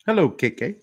Hello, KK.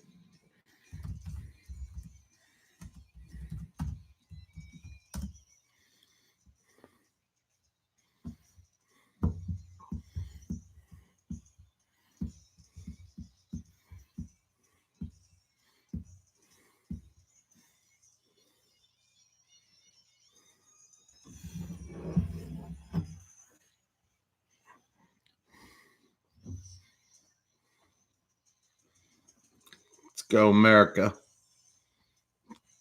Let's go, America.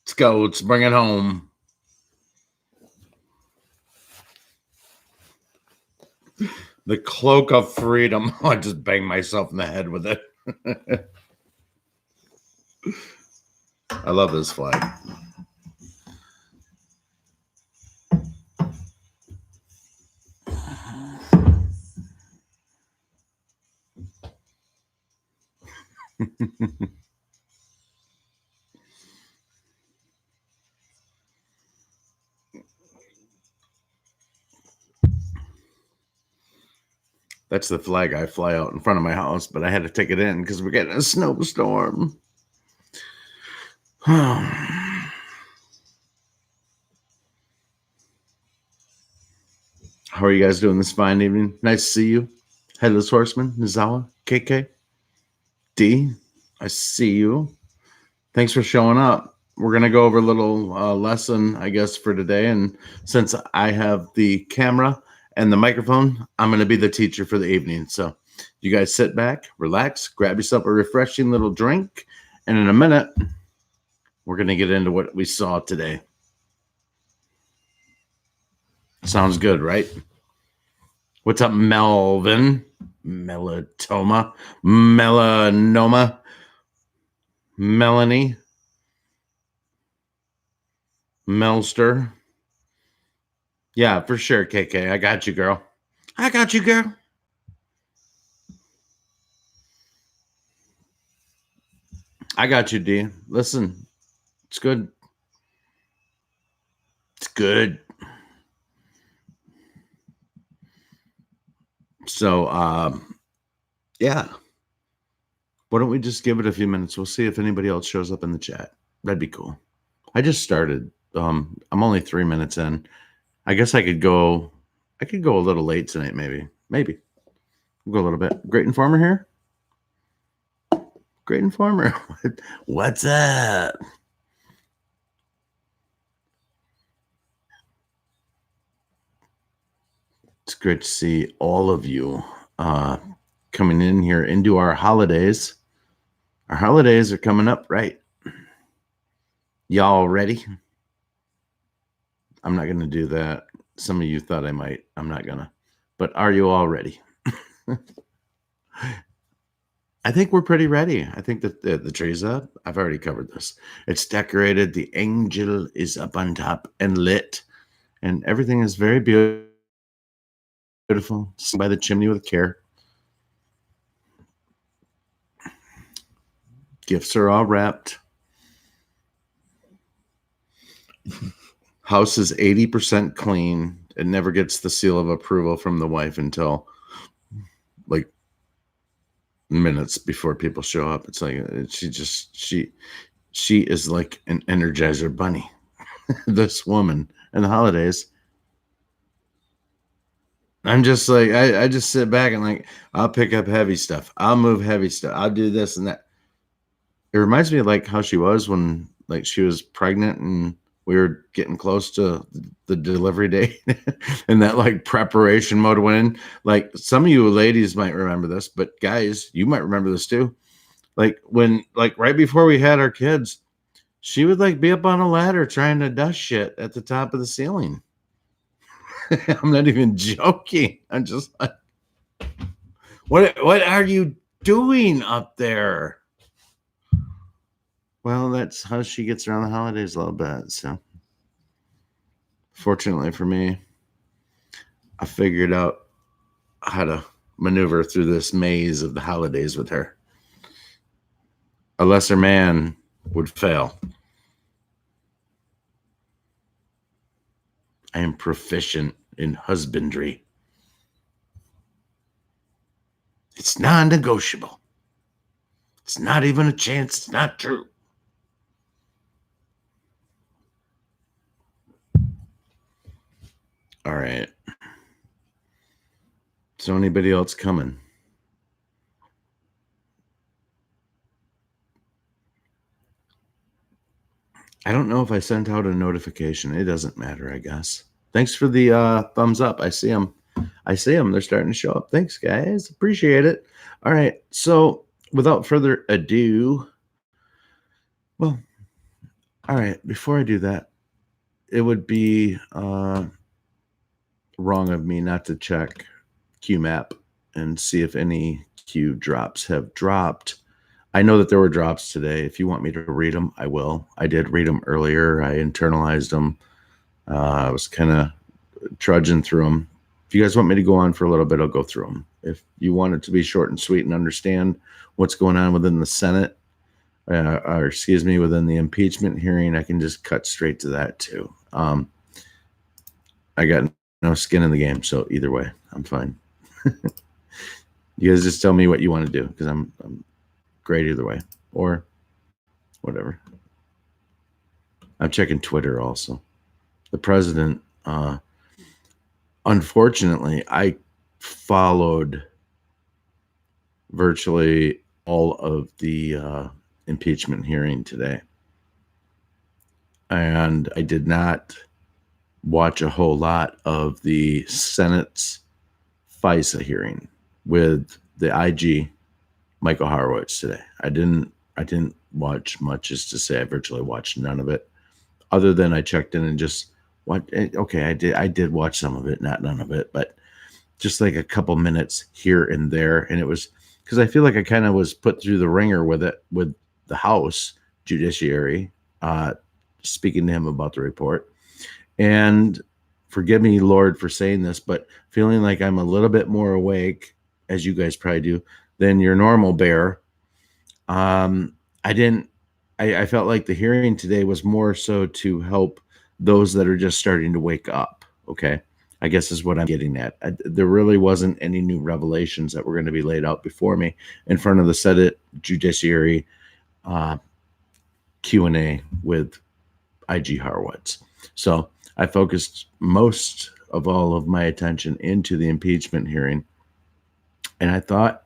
Let's go. Let's bring it home. The cloak of freedom. I just banged myself in the head with it. I love this flag. That's the flag I fly out in front of my house, but I had to take it in because we're getting a snowstorm. How are you guys doing this fine evening? Nice to see you. Headless Horseman, Nizawa, KK, D. I see you. Thanks for showing up. We're going to go over a little lesson, I guess, for today. And since I have the camera and the microphone, I'm going to be the teacher for the evening. So you guys sit back, relax, grab yourself a refreshing little drink. And in a minute, we're going to get into what we saw today. Sounds good, right? What's up, Melvin? Melanoma? Melanie? Melster? Yeah, for sure, KK. I got you, girl. I got you, girl. I got you, D. Listen, it's good. It's good. So, yeah. Why don't we just give it a few minutes? We'll see if anybody else shows up in the chat. That'd be cool. I just started. I'm only 3 minutes in. I guess I could go a little late tonight, maybe. We'll go a little bit. Great Informer here. Great Informer. What's up? It's great to see all of you coming in here into our holidays. Our holidays are coming up, right? Y'all ready? I'm not going to do that. Some of you thought I might. I'm not going to. But are you all ready? I think we're pretty ready. I think that the tree's up. I've already covered this. It's decorated. The angel is up on top and lit. And everything is very beautiful. Sitting by the chimney with care. Gifts are all wrapped. House is 80% clean. It never gets the seal of approval from the wife until like minutes before people show up. It's like she is like an Energizer bunny. This woman in the holidays. I'm just like I just sit back and like I'll pick up heavy stuff. I'll move heavy stuff. I'll do this and that. It reminds me of like how she was when like she was pregnant and we were getting close to the delivery date and that like preparation mode went in. Like some of you ladies might remember this, but guys, you might remember this too. Like when like right before we had our kids, she would like be up on a ladder trying to dust shit at the top of the ceiling. I'm not even joking. I'm just like, what are you doing up there? Well, that's how she gets around the holidays a little bit. So, fortunately for me, I figured out how to maneuver through this maze of the holidays with her. A lesser man would fail. I am proficient in husbandry. It's non negotiable. It's not even a chance. It's not true. All right. So anybody else coming? I don't know if I sent out a notification. It doesn't matter, I guess. Thanks for the thumbs up. I see them. I see them. They're starting to show up. Thanks, guys. Appreciate it. All right. So without further ado, well, all right. Before I do that, it would be wrong of me not to check QMAP and see if any Q drops have dropped. I know that there were drops today. If you want me to read them, I will. I did read them earlier. I internalized them. I was kind of trudging through them. If you guys want me to go on for a little bit, I'll go through them. If you want it to be short and sweet and understand what's going on within the Senate, or excuse me, within the impeachment hearing, I can just cut straight to that too. I got no skin in the game, so either way, I'm fine. You guys just tell me what you want to do because I'm great either way, or whatever. I'm checking Twitter also. The president, unfortunately, I followed virtually all of the impeachment hearing today. And I did not watch a whole lot of the Senate's FISA hearing with the IG, Michael Horowitz, today. I didn't watch much, just to say I virtually watched none of it, other than I checked in and just what. Okay, I did watch some of it, not none of it, but just like a couple minutes here and there. And it was because I feel like I kind of was put through the ringer with it, with the House Judiciary, speaking to him about the report. And forgive me, Lord, for saying this, but feeling like I'm a little bit more awake, as you guys probably do, than your normal bear. I felt like the hearing today was more so to help those that are just starting to wake up. Okay. I guess is what I'm getting at. There really wasn't any new revelations that were going to be laid out before me in front of the Senate Judiciary Q&A with IG Horowitz. So I focused most of all of my attention into the impeachment hearing. And I thought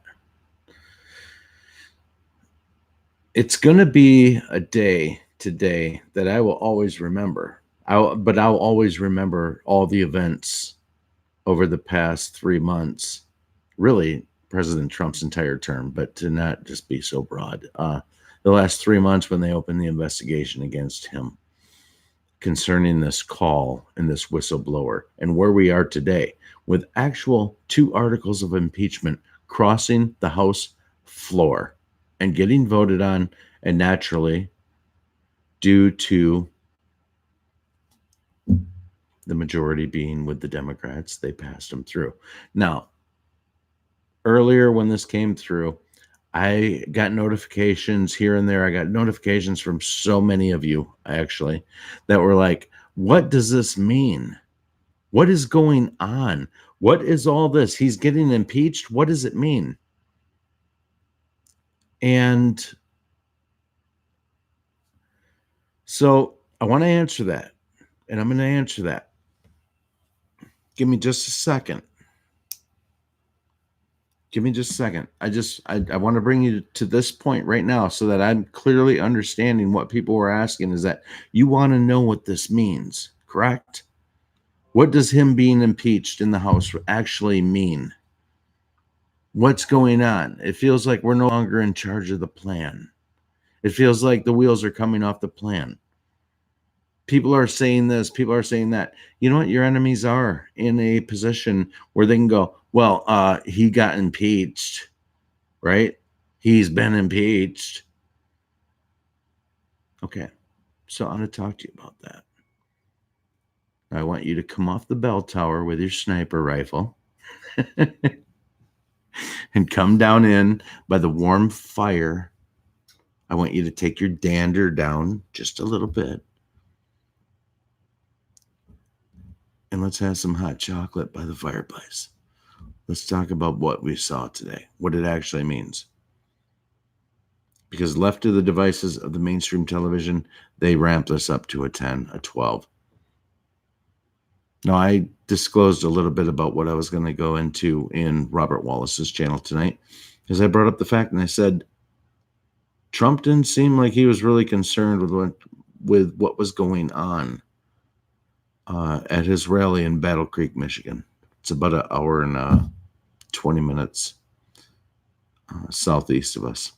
it's going to be a day today that I will always remember. But I'll always remember all the events over the past 3 months, really President Trump's entire term, but to not just be so broad. The last 3 months when they opened the investigation against him concerning this call and this whistleblower, and where we are today with actual 2 articles of impeachment crossing the House floor and getting voted on, and naturally, due to the majority being with the Democrats, they passed them through. Now, earlier when this came through, I got notifications here and there. I got notifications from so many of you, actually, that were like, what does this mean? What is going on? What is all this? He's getting impeached. What does it mean? And so I want to answer that. And I'm going to answer that. Give me just a second. Give me just a second. I want to bring you to this point right now so that I'm clearly understanding what people were asking, is that you want to know what this means, correct? What does him being impeached in the House actually mean? What's going on? It feels like we're no longer in charge of the plan. It feels like the wheels are coming off the plan. People are saying this, people are saying that. You know what? Your enemies are in a position where they can go, well, he got impeached, right? He's been impeached. Okay. So I'm going to talk to you about that. I want you to come off the bell tower with your sniper rifle and come down in by the warm fire. I want you to take your dander down just a little bit. And let's have some hot chocolate by the fireplace. Let's talk about what we saw today, what it actually means. because left to the devices of the mainstream television, they ramped this up to a 10, a 12. Now, I disclosed a little bit about what I was going to go into in Robert Wallace's channel tonight, because I brought up the fact and I said Trump didn't seem like he was really concerned with what was going on at his rally in Battle Creek, Michigan. It's about an hour and 20 minutes southeast of us.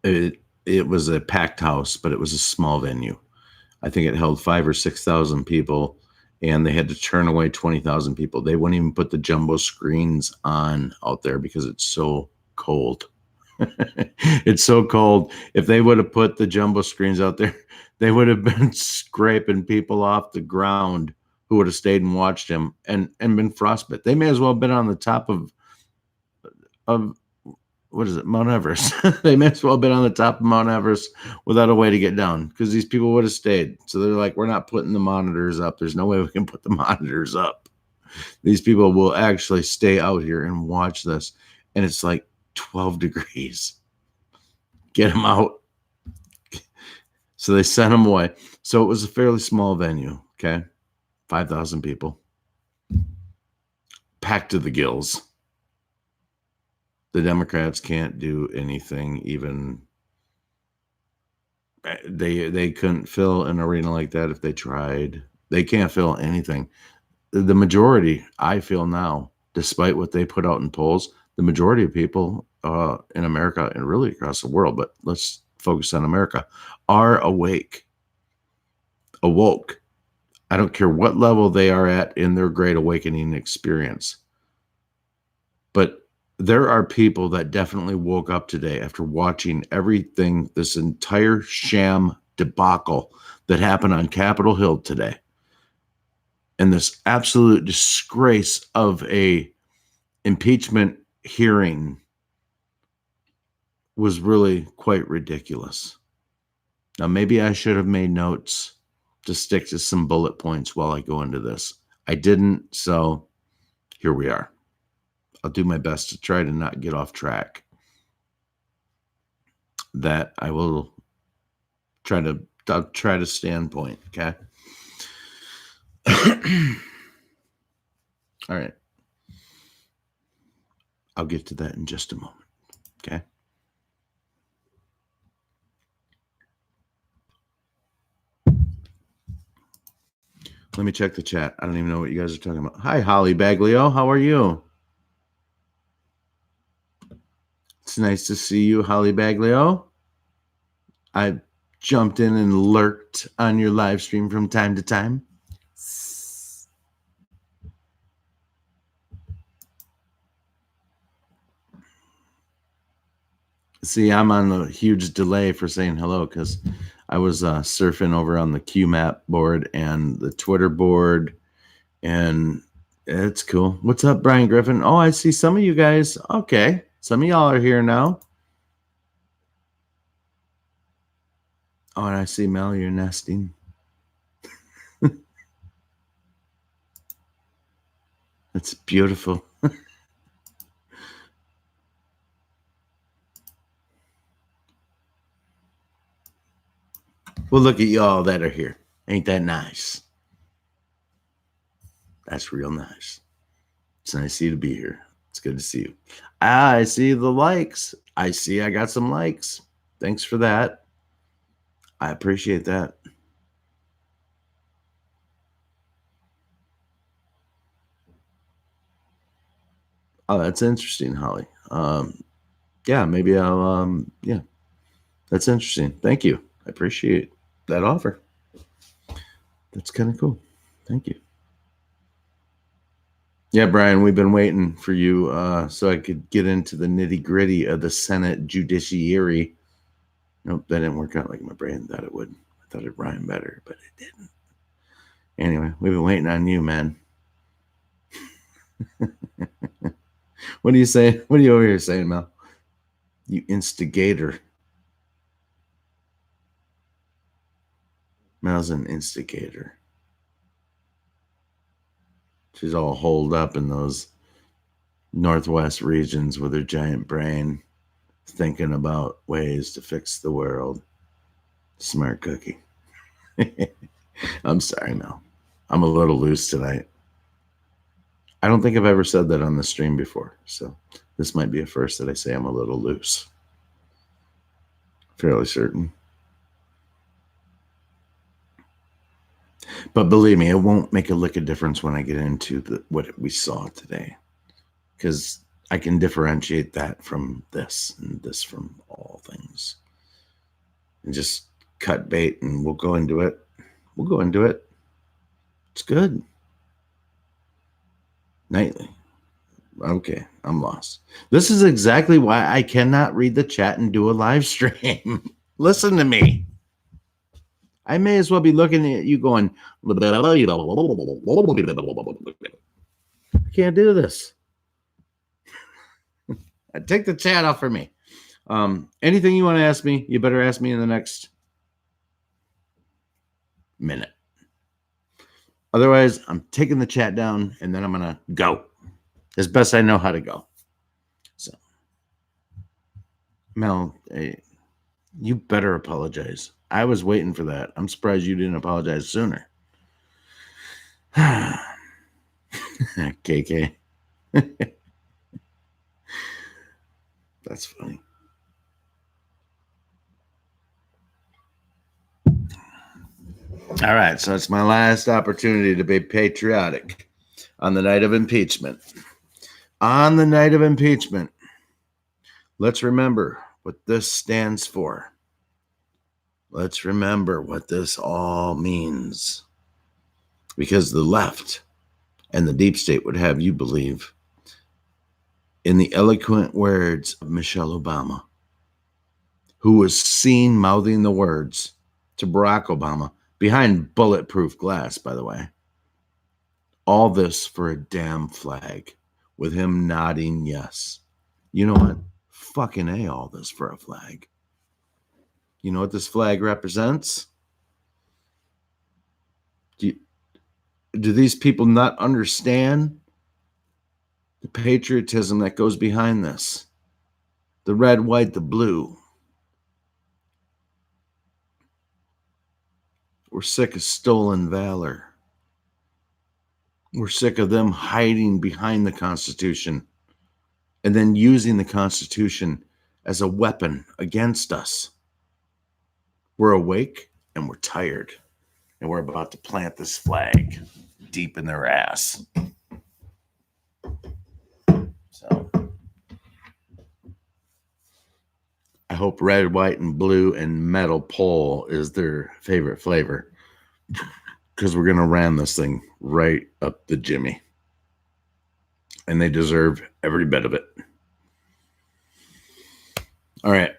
It was a packed house, but it was a small venue. I think it held 5,000 or 6,000 people, and they had to turn away 20,000 people. They wouldn't even put the jumbo screens on out there because it's so cold. It's so cold. If they would have put the jumbo screens out there, they would have been scraping people off the ground who would have stayed and watched him and been frostbite. They may as well have been on the top of what is it, Mount Everest. They may as well have been on the top of Mount Everest without a way to get down, because these people would have stayed. So they're like, we're not putting the monitors up. There's no way we can put the monitors up. These people will actually stay out here and watch this. And it's like 12 degrees. Get them out. So they sent them away. So it was a fairly small venue, okay? 5,000 people. Packed to the gills. The Democrats can't do anything. Even they couldn't fill an arena like that if they tried. They can't fill anything. The majority, I feel now, despite what they put out in polls, the majority of people in America and really across the world, but let's focus on America, are awoke. I don't care what level they are at in their great awakening experience. But there are people that definitely woke up today after watching everything, this entire sham debacle that happened on Capitol Hill today. And this absolute disgrace of a impeachment hearing was really quite ridiculous. Now, maybe I should have made notes to stick to some bullet points while I go into this. I didn't, so here we are. I'll do my best to try to not get off track. That I will I'll try to standpoint, okay? All right. I'll get to that in just a moment, okay? Let me check the chat. I don't even know what you guys are talking about. Hi, Holly Baglio. How are you? It's nice to see you, Holly Baglio. I jumped in and lurked on your live stream from time to time. See, I'm on a huge delay for saying hello because I was surfing over on the QMAP board and the Twitter board, and it's cool. What's up, Brian Griffin? Oh, I see some of you guys. Okay, some of y'all are here now. Oh, and I see Mel, you're nesting. That's beautiful. Well, look at y'all that are here. Ain't that nice? That's real nice. It's nice to be here. It's good to see you. I see the likes. I see I got some likes. Thanks for that. I appreciate that. Oh, that's interesting, Holly. Yeah, maybe I'll, yeah, that's interesting. Thank you. I appreciate that offer. That's kind of cool. Thank you. Yeah, Brian, we've been waiting for you so I could get into the nitty gritty of the Senate judiciary. Nope, that didn't work out like my brain thought it would. I thought it rhymed better, but it didn't. Anyway, we've been waiting on you, man. What are you saying? What are you over here saying, Mel? You instigator. Mel's an instigator. She's all holed up in those Northwest regions with her giant brain. thinking about ways to fix the world. Smart cookie. I'm sorry, Mel. I'm a little loose tonight. I don't think I've ever said that on the stream before, so this might be a first that I say I'm a little loose. Fairly certain. But believe me, it won't make a lick of difference when I get into what we saw today, because I can differentiate that from this and this from all things. And just cut bait and we'll go into it. We'll go into it. It's good. Nightly. Okay, I'm lost. This is exactly why I cannot read the chat and do a live stream. Listen to me. I may as well be looking at you going, I can't do this. Take the chat off for me. Anything you want to ask me, you better ask me in the next minute. Otherwise, I'm taking the chat down and then I'm going to go as best I know how to go. So, Mel, you better apologize. I was waiting for that. I'm surprised you didn't apologize sooner. KK. That's funny. All right, so it's my last opportunity to be patriotic on the night of impeachment. On the night of impeachment, let's remember what this stands for. Let's remember what this all means. Because the left and the deep state would have you believe in the eloquent words of Michelle Obama, who was seen mouthing the words to Barack Obama behind bulletproof glass, by the way. All this for a damn flag, with him nodding yes. You know what? Fucking A, all this for a flag. You know what this flag represents? Do these people not understand the patriotism that goes behind this? The red, white, the blue. We're sick of stolen valor. We're sick of them hiding behind the Constitution and then using the Constitution as a weapon against us. We're awake and we're tired, and we're about to plant this flag deep in their ass. So I hope red, white, and blue and metal pole is their favorite flavor, because we're going to ram this thing right up the jimmy. And they deserve every bit of it. All right.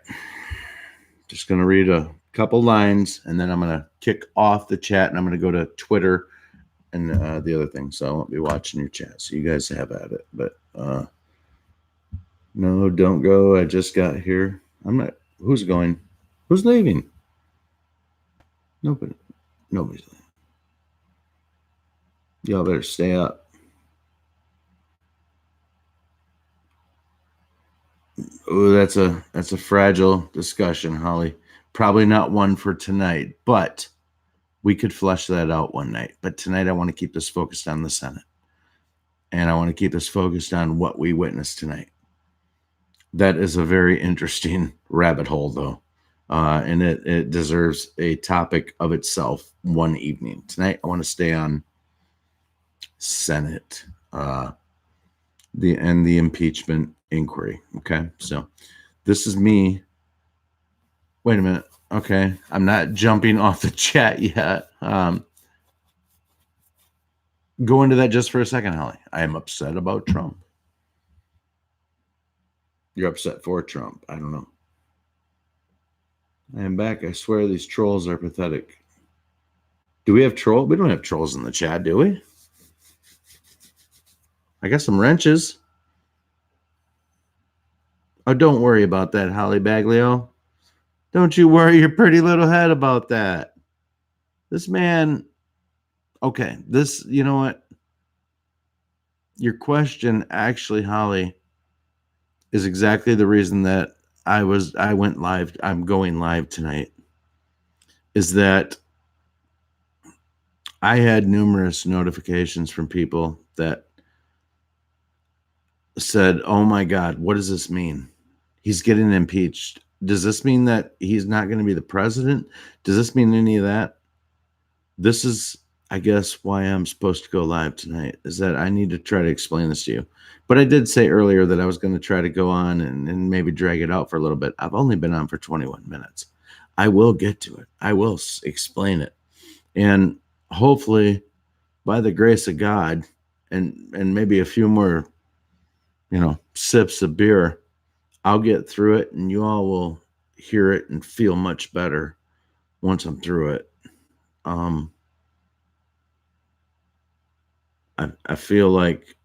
Just going to read a couple lines, and then I'm going to kick off the chat, and I'm going to go to Twitter and the other thing. So I won't be watching your chat. So you guys have at it. But no, don't go. I just got here. I'm not. Who's going? Who's leaving? Nobody's leaving. Y'all better stay up. Oh, that's a fragile discussion, Holly. Probably not one for tonight, but we could flesh that out one night. But tonight I want to keep this focused on the Senate. And I want to keep this focused on what we witnessed tonight. That is a very interesting rabbit hole, though. And it deserves a topic of itself one evening. Tonight I want to stay on Senate, the impeachment inquiry. Okay, so this is me. Wait a minute. Okay, I'm not jumping off the chat yet. Go into that just for a second, Holly. I am upset about Trump. You're upset for Trump. I don't know. I am back. I swear these trolls are pathetic. Do we have trolls? We don't have trolls in the chat, do we? I got some wrenches. Oh, don't worry about that, Holly Baglio. Don't you worry your pretty little head about that. This man, okay, you know what? Your question, actually, Holly, is exactly the reason that I went live. I'm going live tonight. Is that I had numerous notifications from people that said, "Oh my God, what does this mean? He's getting impeached. Does this mean that he's not going to be the president? Does this mean any of that?" This is, I guess, why I'm supposed to go live tonight, is that I need to try to explain this to you. But I did say earlier that I was going to try to go on and maybe drag it out for a little bit. I've only been on for 21 minutes. I will get to it. I will explain it. And hopefully, by the grace of God, and maybe a few more, sips of beer, I'll get through it and you all will hear it and feel much better once I'm through it. Um, I feel like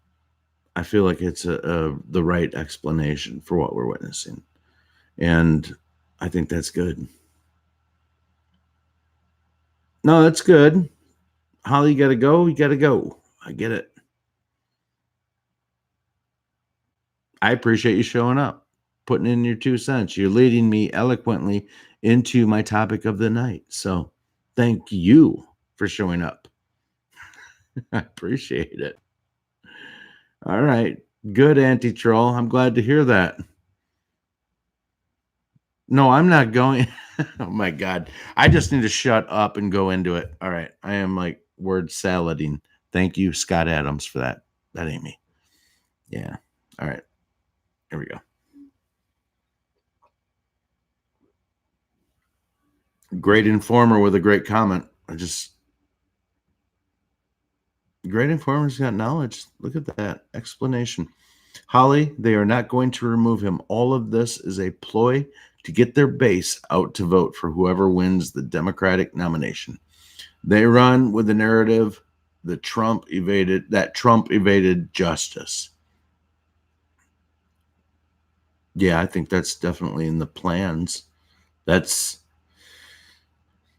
it's the right explanation for what we're witnessing, and I think that's good. No, that's good. Holly, you gotta go. You gotta go. I get it. I appreciate you showing up, putting in your 2 cents. You're leading me eloquently into my topic of the night. So, thank you for showing up. I appreciate it. All right. Good, anti troll. I'm glad to hear that. No, I'm not going. Oh my God. I just need to shut up and go into it. All right. I am like word salading. Thank you, Scott Adams, for that. That ain't me. Yeah. All right. Here we go. Great informer with a great comment. Great informer's got knowledge. Look at that explanation. Holly, they are not going to remove him. All of this is a ploy to get their base out to vote for whoever wins the Democratic nomination. They run with the narrative that Trump evaded justice. Yeah, I think that's definitely in the plans. That's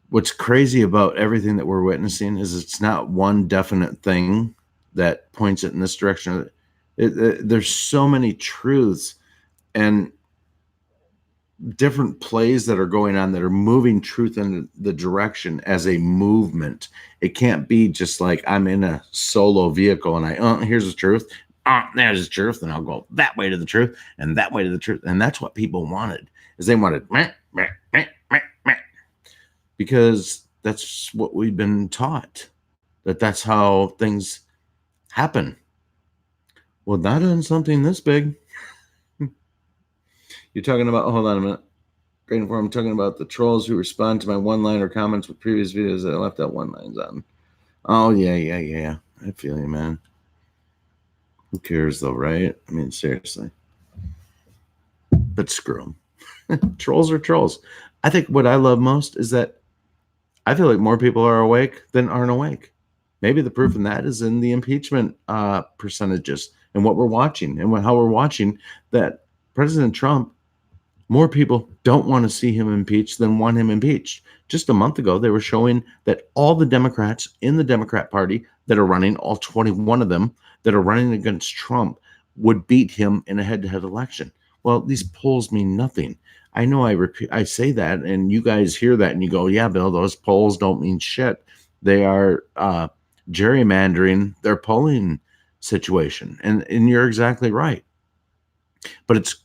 what's crazy about everything that we're witnessing is it's not one definite thing that points it in this direction. There's so many truths and different plays that are going on that are moving truth in the direction as a movement. It can't be just like I'm in a solo vehicle and here's the truth. There's the truth, and I'll go that way to the truth and that way to the truth. And that's what people wanted, is they wanted meh, meh, meh, meh, meh, because that's what we've been taught, that's how things happen. Well, not on something this big. You're talking about, hold on a minute. Great inform. I'm talking about the trolls who respond to my one-liner comments with previous videos that I left out one lines on. Oh, yeah. I feel you, man. Who cares, though, right? I mean, seriously. But screw them. Trolls are trolls. I think what I love most is that I feel like more people are awake than aren't awake. Maybe the proof in that is in the impeachment percentages and what we're watching and how we're watching that President Trump, more people don't want to see him impeached than want him impeached. Just a month ago, they were showing that all the Democrats in the Democrat Party that are running, all 21 of them that are running against Trump, would beat him in a head-to-head election. Well, these polls mean nothing. I know I say that, and you guys hear that, and you go, yeah, Bill, those polls don't mean shit. They are gerrymandering their polling situation. And you're exactly right. But it's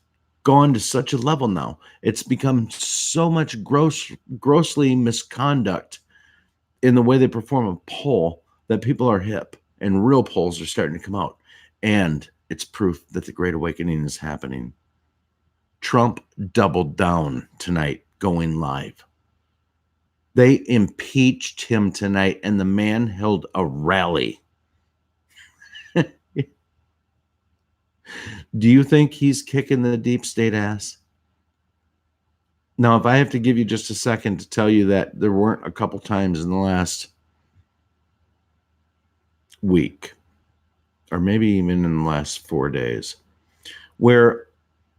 gone to such a level now. It's become so much grossly misconduct in the way they perform a poll that people are hip and real polls are starting to come out. And it's proof that the Great Awakening is happening. Trump doubled down tonight going live. They impeached him tonight, and the man held a rally. Do you think he's kicking the deep state ass? Now, if I have to give you just a second to tell you that there weren't a couple times in the last week, or maybe even in the last 4 days, where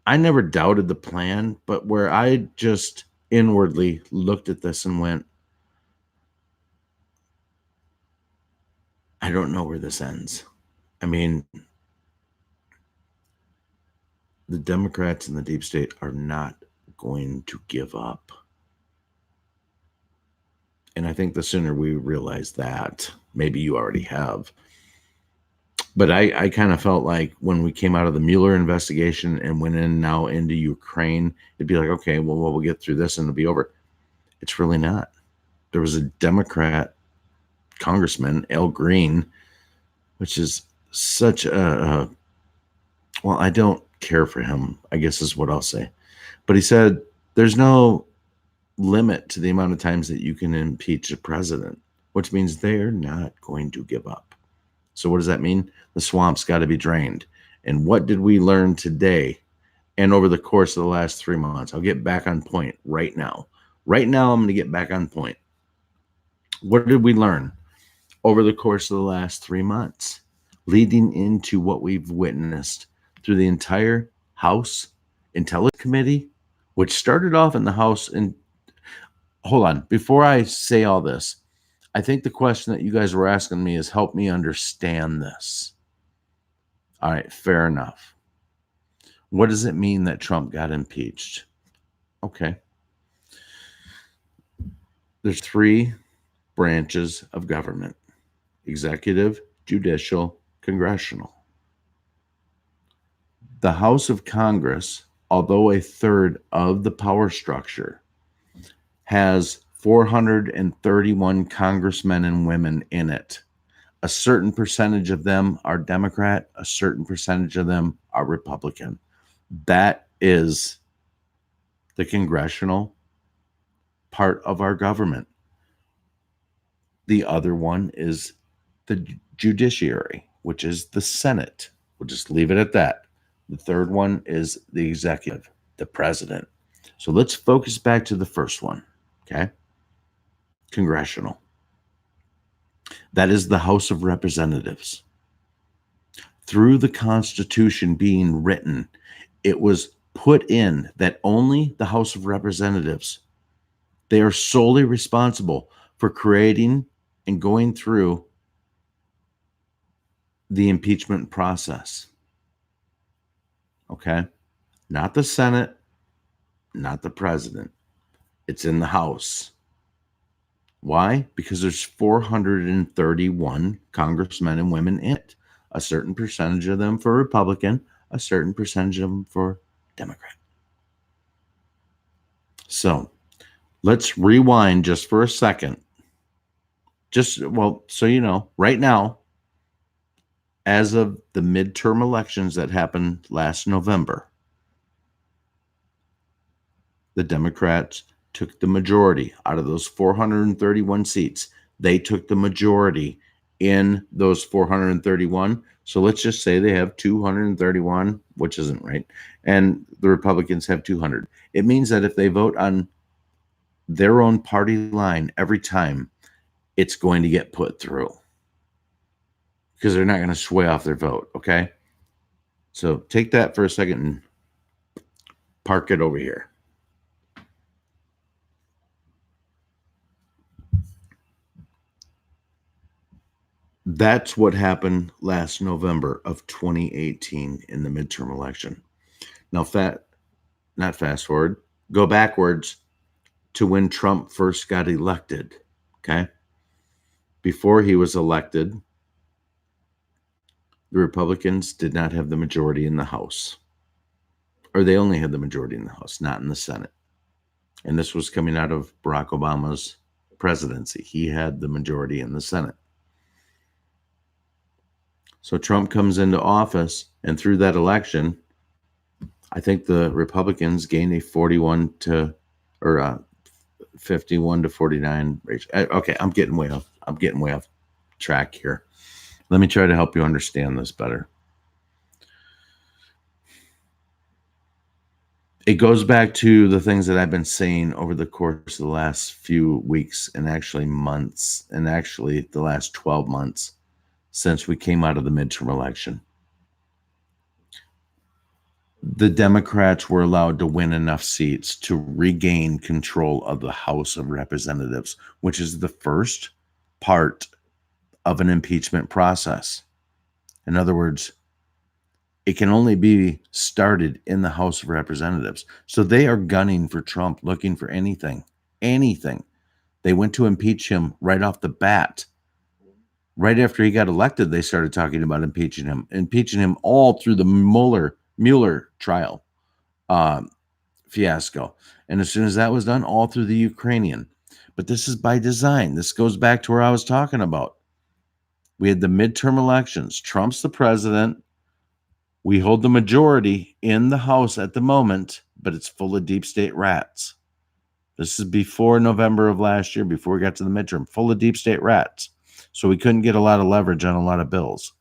I never doubted the plan, but where I just inwardly looked at this and went, I don't know where this ends. I mean, the Democrats and the deep state are not going to give up. And I think the sooner we realize that, maybe you already have. But I kind of felt like when we came out of the Mueller investigation and went in now into Ukraine, it'd be like, okay, well, we'll get through this and it'll be over. It's really not. There was a Democrat congressman, Al Green, which is such well, I don't care for him, I guess is what I'll say. But he said there's no limit to the amount of times that you can impeach a president, which means they're not going to give up. So what does that mean? The swamp's got to be drained. And what did we learn today and over the course of the last 3 months? I'll get back on point right now. Right now, I'm going to get back on point. What did we learn over the course of the last 3 months, leading into what we've witnessed through the entire House Intelligence Committee, which started off in the House? And hold on, before I say all this, I think the question that you guys were asking me is help me understand this. All right, fair enough. What does it mean that Trump got impeached? Okay. There's 3 branches of government: executive, judicial, congressional. The House of Congress, although a third of the power structure, has 431 congressmen and women in it. A certain percentage of them are Democrat, a certain percentage of them are Republican. That is the congressional part of our government. The other one is the judiciary, which is the Senate. We'll just leave it at that. The third one is the executive, the president. So let's focus back to the first one, okay? Congressional. That is the House of Representatives. Through the Constitution being written, it was put in that only the House of Representatives, they are solely responsible for creating and going through the impeachment process. Okay? Not the Senate, not the president. It's in the House. Why? Because there's 431 congressmen and women in it. A certain percentage of them for Republican, a certain percentage of them for Democrat. So let's rewind just for a second. So you know, right now, as of the midterm elections that happened last November, the Democrats took the majority out of those 431 seats. They took the majority in those 431. So let's just say they have 231, which isn't right, and the Republicans have 200. It means that if they vote on their own party line every time, it's going to get put through because they're not going to sway off their vote, okay? So take that for a second and park it over here. That's what happened last November of 2018 in the midterm election. Now, not fast forward, go backwards to when Trump first got elected, okay? Before he was elected, the Republicans did not have the majority in the House, or they only had the majority in the House, not in the Senate. And this was coming out of Barack Obama's presidency. He had the majority in the Senate. So Trump comes into office, and through that election, I think the Republicans gained a 51 to 49 ratio. Okay, I'm getting way off track here. Let me try to help you understand this better. It goes back to the things that I've been saying over the course of the last few weeks and actually months, and actually the last 12 months since we came out of the midterm election. The Democrats were allowed to win enough seats to regain control of the House of Representatives, which is the first part of an impeachment process. In other words, It can only be started in the House of Representatives. So they are gunning for Trump, looking for anything, anything. They went to impeach him right off the bat. Right after he got elected, they started talking about impeaching him all through the Mueller trial fiasco. And as soon as that was done, all through the Ukrainian. But this is by design. This goes back to where I was talking about. We had the midterm elections. Trump's the president. We hold the majority in the House at the moment, but it's full of deep state rats. This is before November of last year, before we got to the midterm, full of deep state rats. So we couldn't get a lot of leverage on a lot of bills.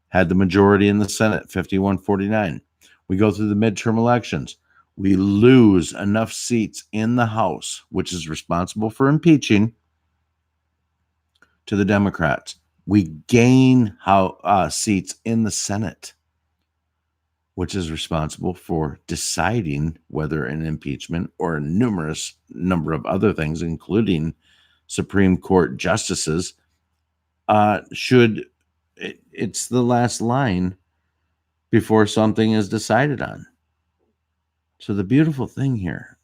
Had the majority in the Senate, 51-49. We go through the midterm elections. We lose enough seats in the House, which is responsible for impeaching, to the Democrats. We gain seats in the Senate, which is responsible for deciding whether an impeachment or a numerous number of other things, including Supreme Court justices, it's the last line before something is decided on. So the beautiful thing here,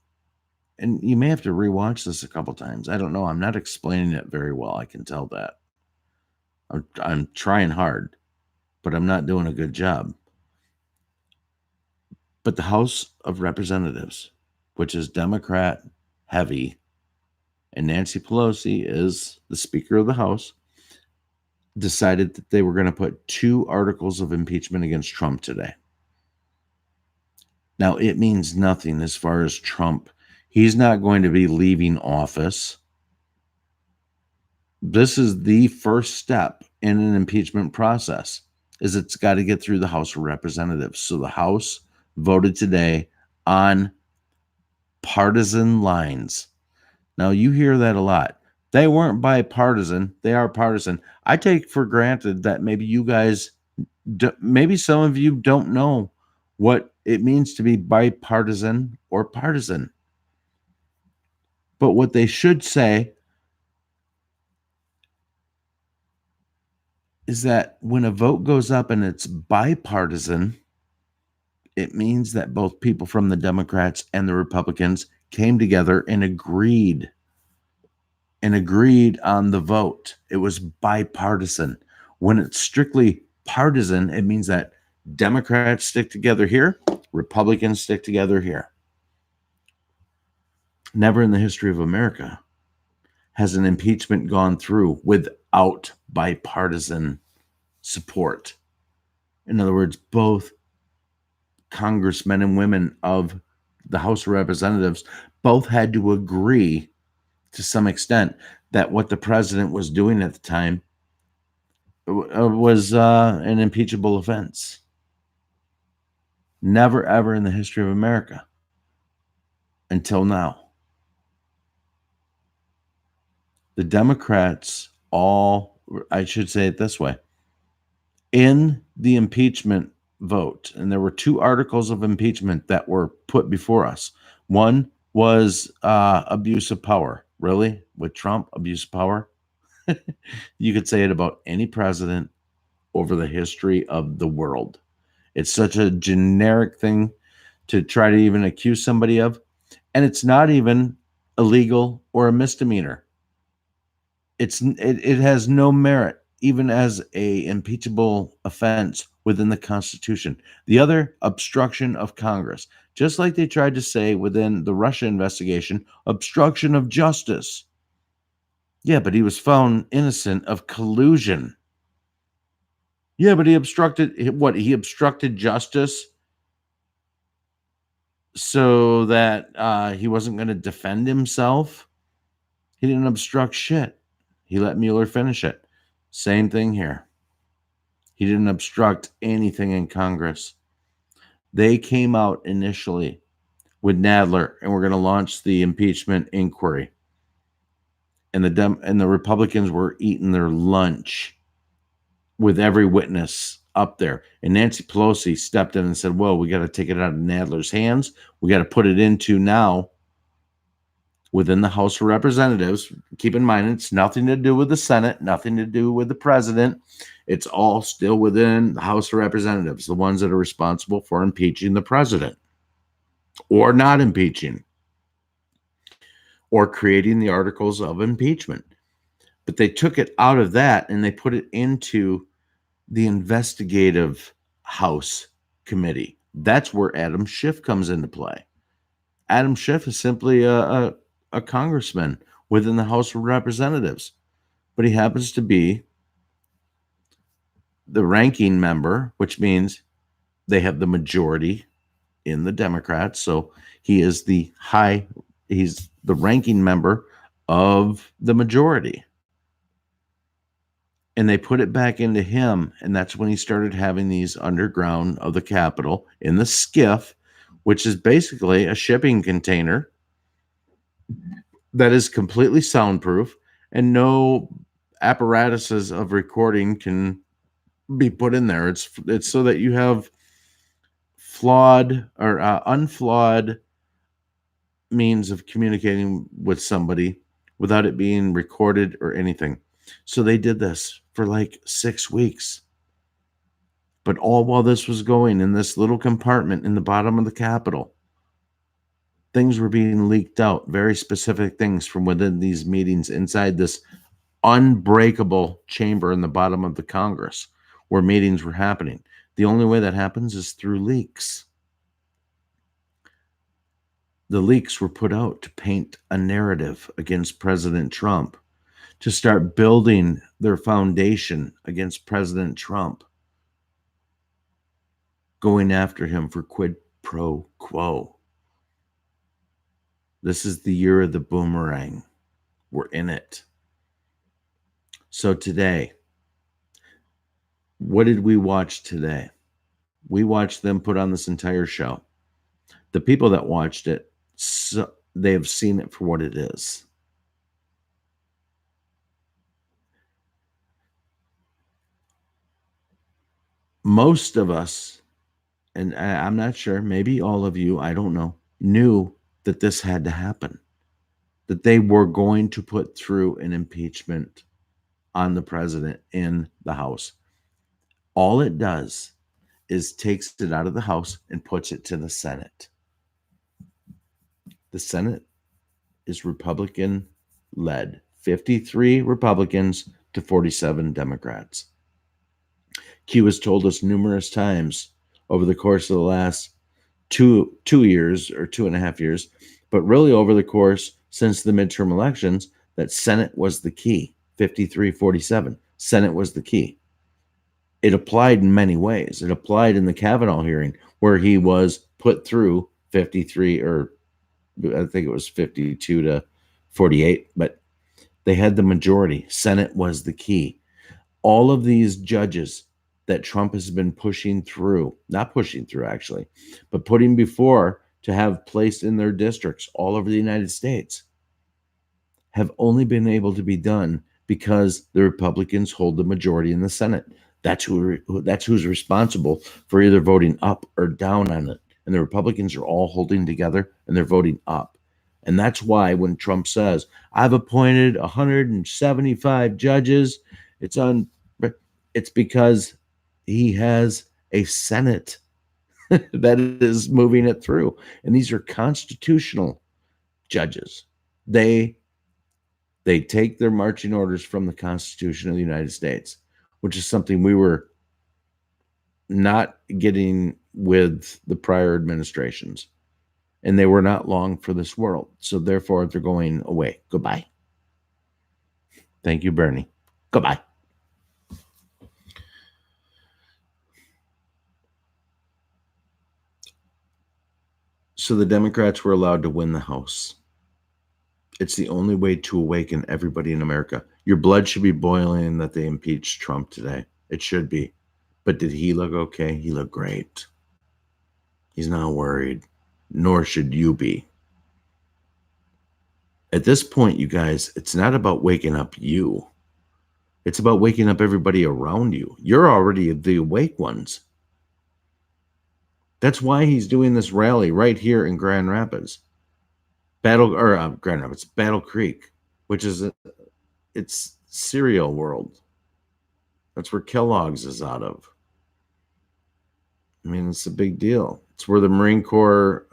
and you may have to rewatch this a couple times. I don't know. I'm not explaining it very well. I can tell that. I'm trying hard, but I'm not doing a good job. But the House of Representatives, which is Democrat heavy, and Nancy Pelosi is the Speaker of the House, decided that they were going to put 2 articles of impeachment against Trump today. Now, it means nothing as far as Trump. He's not going to be leaving office. This is the first step in an impeachment process, is it's got to get through the House of Representatives. So the House voted today on partisan lines. Now, you hear that a lot. They weren't bipartisan. They are partisan. I take for granted that maybe you guys, maybe some of you don't know what it means to be bipartisan or partisan. But what they should say is that when a vote goes up and it's bipartisan, it means that both people from the Democrats and the Republicans came together and agreed on the vote. It was bipartisan. When it's strictly partisan, it means that Democrats stick together here, Republicans stick together here. Never in the history of America has an impeachment gone through without bipartisan support. In other words, both congressmen and women of the House of Representatives both had to agree to some extent that what the president was doing at the time was an impeachable offense. Never, ever in the history of America until now. The Democrats I should say it this way, in the impeachment vote, and there were 2 articles of impeachment that were put before us. One was abuse of power. Really? With Trump, abuse of power? You could say it about any president over the history of the world. It's such a generic thing to try to even accuse somebody of, and it's not even illegal or a misdemeanor. It has no merit even as a impeachable offense within the Constitution. The other, obstruction of Congress, just like they tried to say within the Russia investigation, obstruction of justice. Yeah, but he was found innocent of collusion. Yeah, but he obstructed justice so that he wasn't going to defend himself. He didn't obstruct shit. He let Mueller finish it. Same thing here. He didn't obstruct anything in Congress. They came out initially with Nadler, and we're going to launch the impeachment inquiry. And the Republicans were eating their lunch with every witness up there. And Nancy Pelosi stepped in and said, "Whoa, we got to take it out of Nadler's hands. We got to put it into now within the House of Representatives. Keep in mind, it's nothing to do with the Senate, nothing to do with the president. It's all still within the House of Representatives, the ones that are responsible for impeaching the president or not impeaching or creating the articles of impeachment. But they took it out of that and they put it into the investigative House committee. That's where Adam Schiff comes into play. Adam Schiff is simply a congressman within the House of Representatives, but he happens to be the ranking member, which means they have the majority in the Democrats. So he's the ranking member of the majority. And they put it back into him, and that's when he started having these underground of the Capitol in the skiff, which is basically a shipping container that is completely soundproof, and no apparatuses of recording can be put in there. It's so that you have flawed or unflawed means of communicating with somebody without it being recorded or anything. So they did this for like 6 weeks. But all while this was going in this little compartment in the bottom of the Capitol, things were being leaked out, very specific things from within these meetings inside this unbreakable chamber in the bottom of the Congress where meetings were happening. The only way that happens is through leaks. The leaks were put out to paint a narrative against President Trump, to start building their foundation against President Trump, going after him for quid pro quo. This is the year of the boomerang. We're in it. So today, what did we watch today? We watched them put on this entire show. The people that watched it, they have seen it for what it is. Most of us, and I'm not sure, maybe all of you, I don't know, knew that this had to happen, that they were going to put through an impeachment on the president in the House. All it does is takes it out of the House and puts it to the Senate. The Senate is Republican led, 53 Republicans to 47 Democrats. Q has told us numerous times over the course of the last two years or 2.5 years, but really over the course since the midterm elections, that Senate was the key. 53-47. Senate was the key. It applied in many ways. It applied in the Kavanaugh hearing where he was put through 53, or I think it was 52 to 48, but they had the majority. Senate was the key. All of these judges that Trump has been pushing through, not pushing through actually, but putting before to have placed in their districts all over the United States, have only been able to be done because the Republicans hold the majority in the Senate. That's who's responsible for either voting up or down on it. And the Republicans are all holding together and they're voting up. And that's why when Trump says, I've appointed 175 judges, it's because he has a Senate that is moving it through. And these are constitutional judges. They take their marching orders from the Constitution of the United States, which is something we were not getting with the prior administrations. And they were not long for this world. So therefore, they're going away. Goodbye. Thank you, Bernie. Goodbye. So the Democrats were allowed to win the House. It's the only way to awaken everybody in America. Your blood should be boiling that they impeached Trump today. It should be. But did he look okay? He looked great. He's not worried, nor should you be. At this point, you guys, it's not about waking up you. It's about waking up everybody around you. You're already the awake ones. That's why he's doing this rally right here in Grand Rapids. Grand Rapids, Battle Creek, which is it's cereal world. That's where Kellogg's is out of. I mean, it's a big deal. It's where the Marine Corps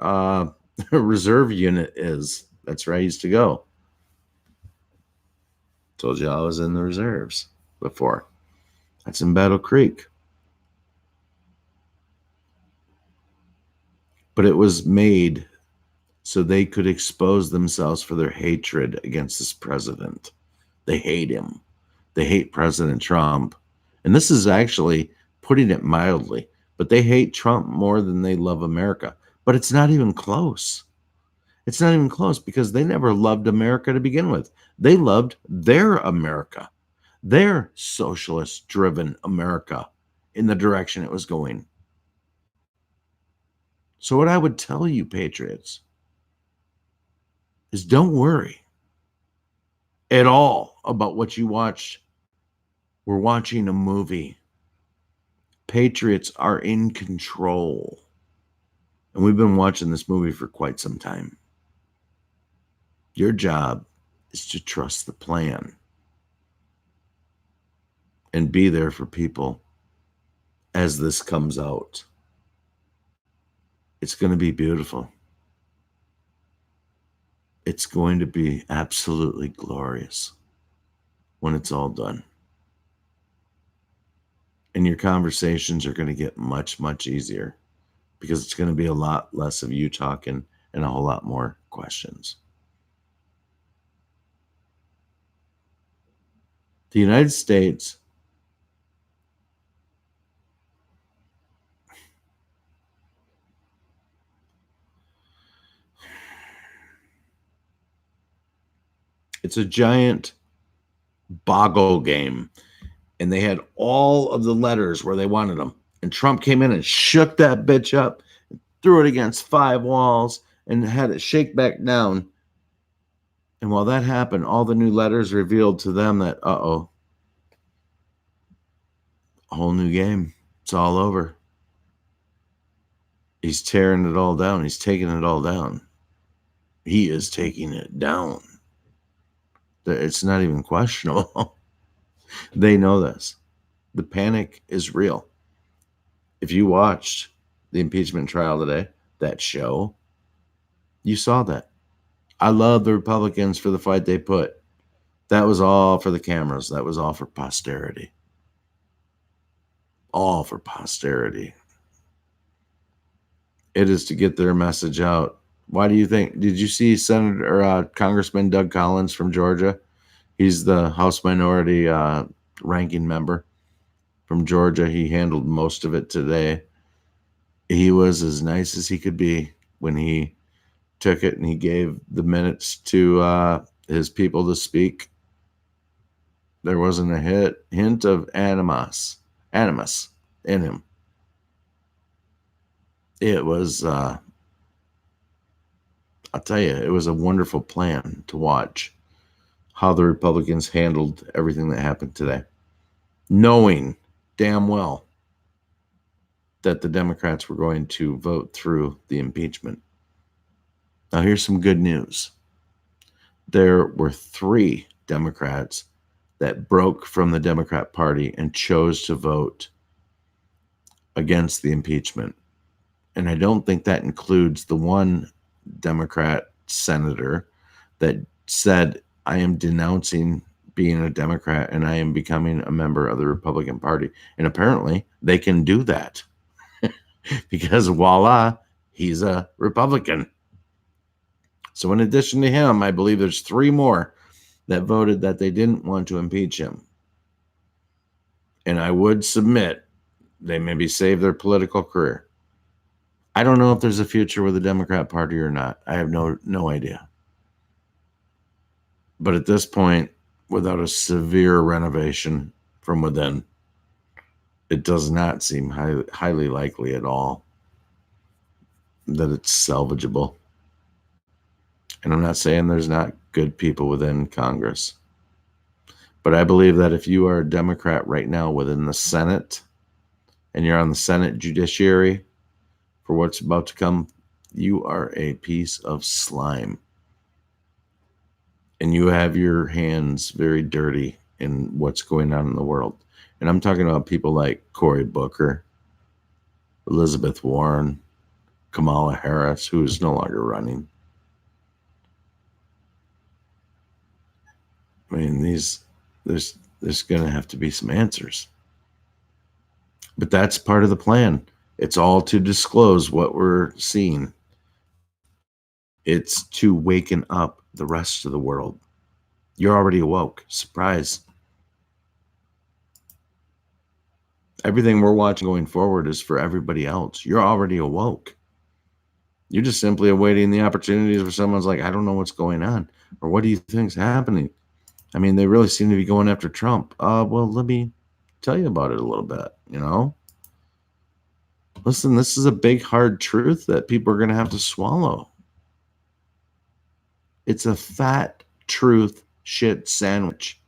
Reserve Unit is. That's where I used to go. Told you I was in the reserves before. That's in Battle Creek. But it was made so they could expose themselves for their hatred against this president. They hate him. They hate President Trump. And this is actually putting it mildly, but they hate Trump more than they love America. But it's not even close. It's not even close because they never loved America to begin with. They loved their America, their socialist driven America in the direction it was going. So, what I would tell you, patriots, is don't worry at all about what you watched. We're watching a movie. Patriots are in control. And we've been watching this movie for quite some time. Your job is to trust the plan and be there for people as this comes out. It's going to be beautiful. It's going to be absolutely glorious when it's all done. And your conversations are going to get much, much easier because it's going to be a lot less of you talking and a whole lot more questions. The United States it's a giant boggle game, and they had all of the letters where they wanted them. And Trump came in and shook that bitch up, threw it against 5 walls, and had it shake back down. And while that happened, all the new letters revealed to them that, a whole new game. It's all over. He's tearing it all down. He's taking it all down. He is taking it down. It's not even questionable. They know this. The panic is real. If you watched the impeachment trial today, that show, you saw that. I love the Republicans for the fight they put. That was all for the cameras. That was all for posterity. All for posterity. It is to get their message out. Why do you think? Did you see Senator or Congressman Doug Collins from Georgia? He's the House Minority ranking member from Georgia. He handled most of it today. He was as nice as he could be when he took it and he gave the minutes to his people to speak. There wasn't a hint of animus in him. It was, I'll tell you, it was a wonderful plan to watch how the Republicans handled everything that happened today, knowing damn well that the Democrats were going to vote through the impeachment. Now, here's some good news. There were 3 Democrats that broke from the Democrat Party and chose to vote against the impeachment. And I don't think that includes the one Democrat senator that said, I am denouncing being a Democrat and I am becoming a member of the Republican Party. And apparently they can do that because voila, he's a Republican. So in addition to him, I believe there's 3 more that voted that they didn't want to impeach him. And I would submit they maybe save their political career. I don't know if there's a future with the Democrat Party or not. I have no idea. But at this point, without a severe renovation from within, it does not seem highly likely at all that it's salvageable. And I'm not saying there's not good people within Congress. But I believe that if you are a Democrat right now within the Senate and you're on the Senate Judiciary for what's about to come, you are a piece of slime. and you have your hands very dirty in what's going on in the world. And I'm talking about people like Cory Booker, Elizabeth Warren, Kamala Harris, who is no longer running. I mean, there's going to have to be some answers. But that's part of the plan. It's all to disclose what we're seeing. It's to waken up the rest of the world. You're already awoke. Surprise. Everything we're watching going forward is for everybody else. You're already awoke. You're just simply awaiting the opportunities where someone's like, I don't know what's going on. Or what do you think's happening? I mean, they really seem to be going after Trump. Well, let me tell you about it a little bit, you know? Listen, this is a big, hard truth that people are going to have to swallow. It's a fat truth shit sandwich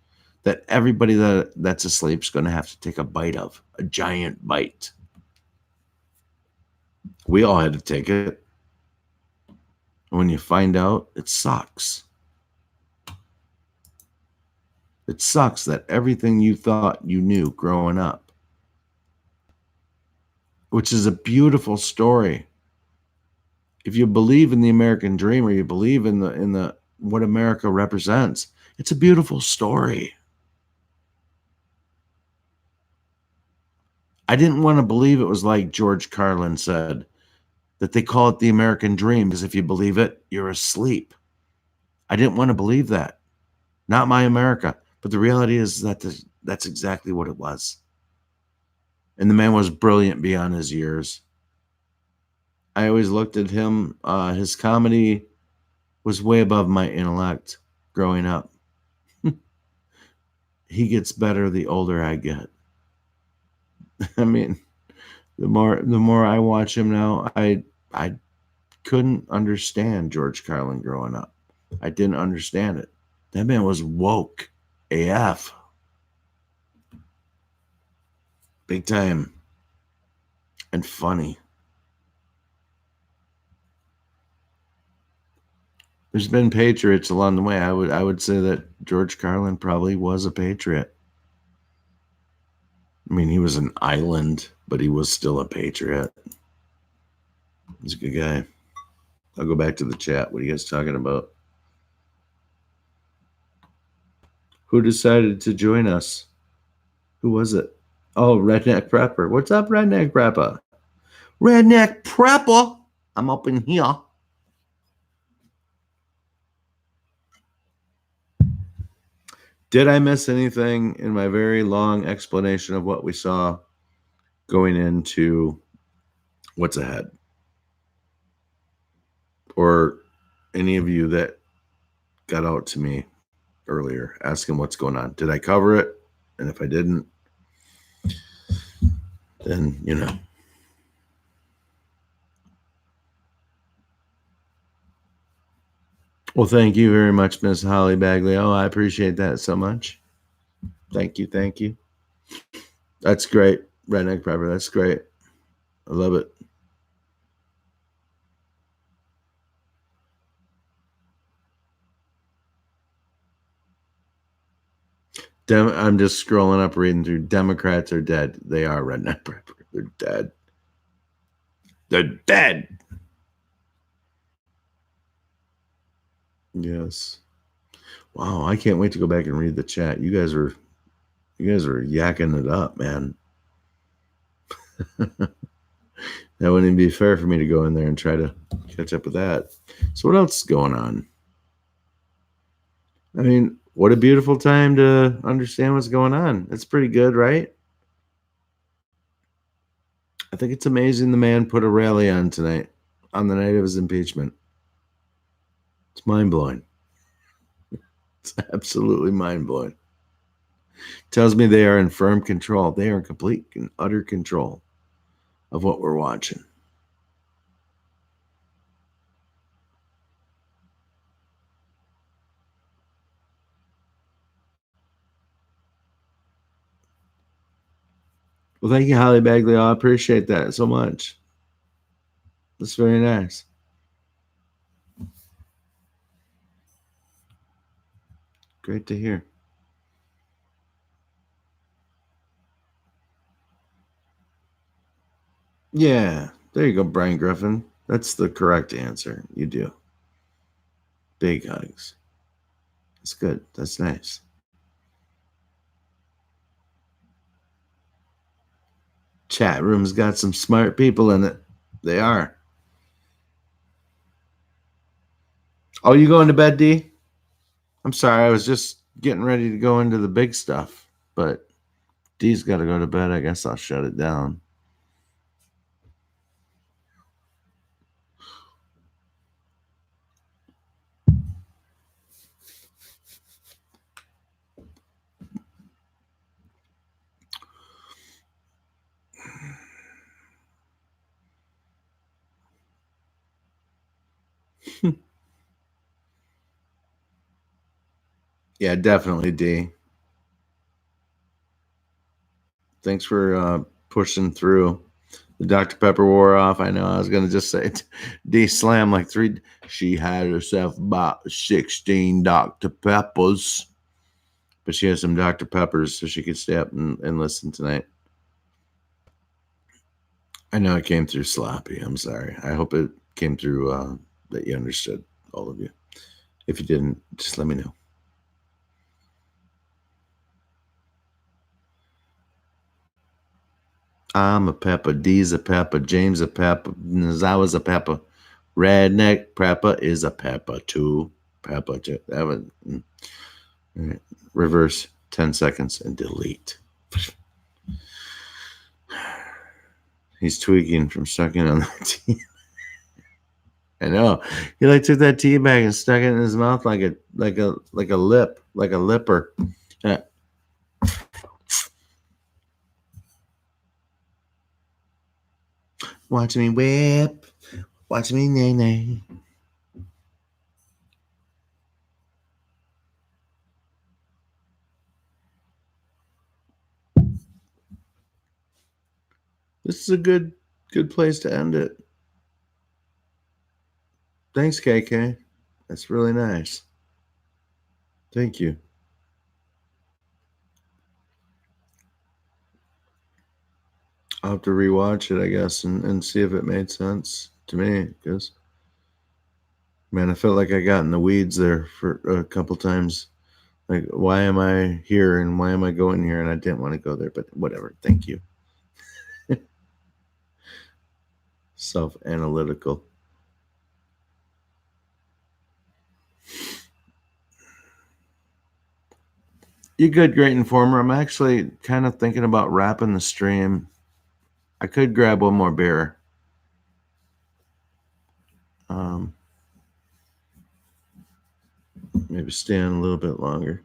that everybody that's asleep is going to have to take a bite of, a giant bite. We all had to take it. When you find out, it sucks. It sucks that everything you thought you knew growing up, which is a beautiful story. If you believe in the American dream or you believe in the what America represents, it's a beautiful story. I didn't want to believe it was like George Carlin said, that they call it the American dream because if you believe it, you're asleep. I didn't want to believe that. Not my America. But the reality is that that's exactly what it was. And the man was brilliant beyond his years. I always looked at him. His comedy was way above my intellect growing up. He gets better the older I get. I mean, the more I watch him now, I couldn't understand George Carlin growing up. I didn't understand it. That man was woke AF. Big time. And funny. There's been patriots along the way. I would say that George Carlin probably was a patriot. I mean, he was an island, but he was still a patriot. He's a good guy. I'll go back to the chat. What are you guys talking about? Who decided to join us? Who was it? Oh, Redneck Prepper. What's up, Redneck Prepper? Redneck Prepper. I'm up in here. Did I miss anything in my very long explanation of what we saw going into what's ahead? Or any of you that got out to me earlier asking what's going on? Did I cover it? And if I didn't, then, you know. Well, thank you very much, Miss Holly Bagley. Oh, I appreciate that so much. Thank you. Thank you. That's great. Redneck Prepper. That's great. I love it. I'm just scrolling up, reading through. Democrats are dead. They are, Redneck Prepper. They're dead. They're dead. Yes. Wow, I can't wait to go back and read the chat. You guys are yakking it up, man. That wouldn't even be fair for me to go in there and try to catch up with that. So what else is going on? I mean, what a beautiful time to understand what's going on. It's pretty good, right? I think it's amazing the man put a rally on tonight, on the night of his impeachment. It's mind-blowing. It's absolutely mind-blowing. Tells me they are in firm control. They are in complete and utter control of what we're watching. Well, thank you, Holly Bagley. I appreciate that so much. That's very nice. Great to hear. Yeah, there you go, Brian Griffin. That's the correct answer. You do. Big hugs. That's good. That's nice. Chat room's got some smart people in it. They are. Oh, you going to bed, D? I'm sorry. I was just getting ready to go into the big stuff, but D's got to go to bed. I guess I'll shut it down. Yeah, definitely, D. Thanks for pushing through. The Dr. Pepper wore off. I know. I was going to just say D slam like three. She had herself about 16 Dr. Peppers, but she has some Dr. Peppers so she could stay up and listen tonight. I know it came through sloppy. I'm sorry. I hope it came through that you understood, all of you. If you didn't, just let me know. I'm a pepper. D's a pepper. James a pepper. Nazawa's a pepper. Redneck pepper is a pepper too. Pepper too. That was all right. Reverse 10 seconds and delete. He's tweaking from sucking on the tea. I know. He like took that tea bag and stuck it in his mouth like a lip, like a lipper. Uh, Watch me whip. Watch me nay nay. This is a good place to end it. Thanks, KK. That's really nice. Thank you. I'll have to rewatch it, I guess, and see if it made sense to me. Because, man, I felt like I got in the weeds there for a couple times. Like, why am I here and why am I going here? And I didn't want to go there, but whatever. Thank you. Self analytical. You good, great informer. I'm actually kind of thinking about wrapping the stream. I could grab one more beer. Um, Maybe stay on a little bit longer.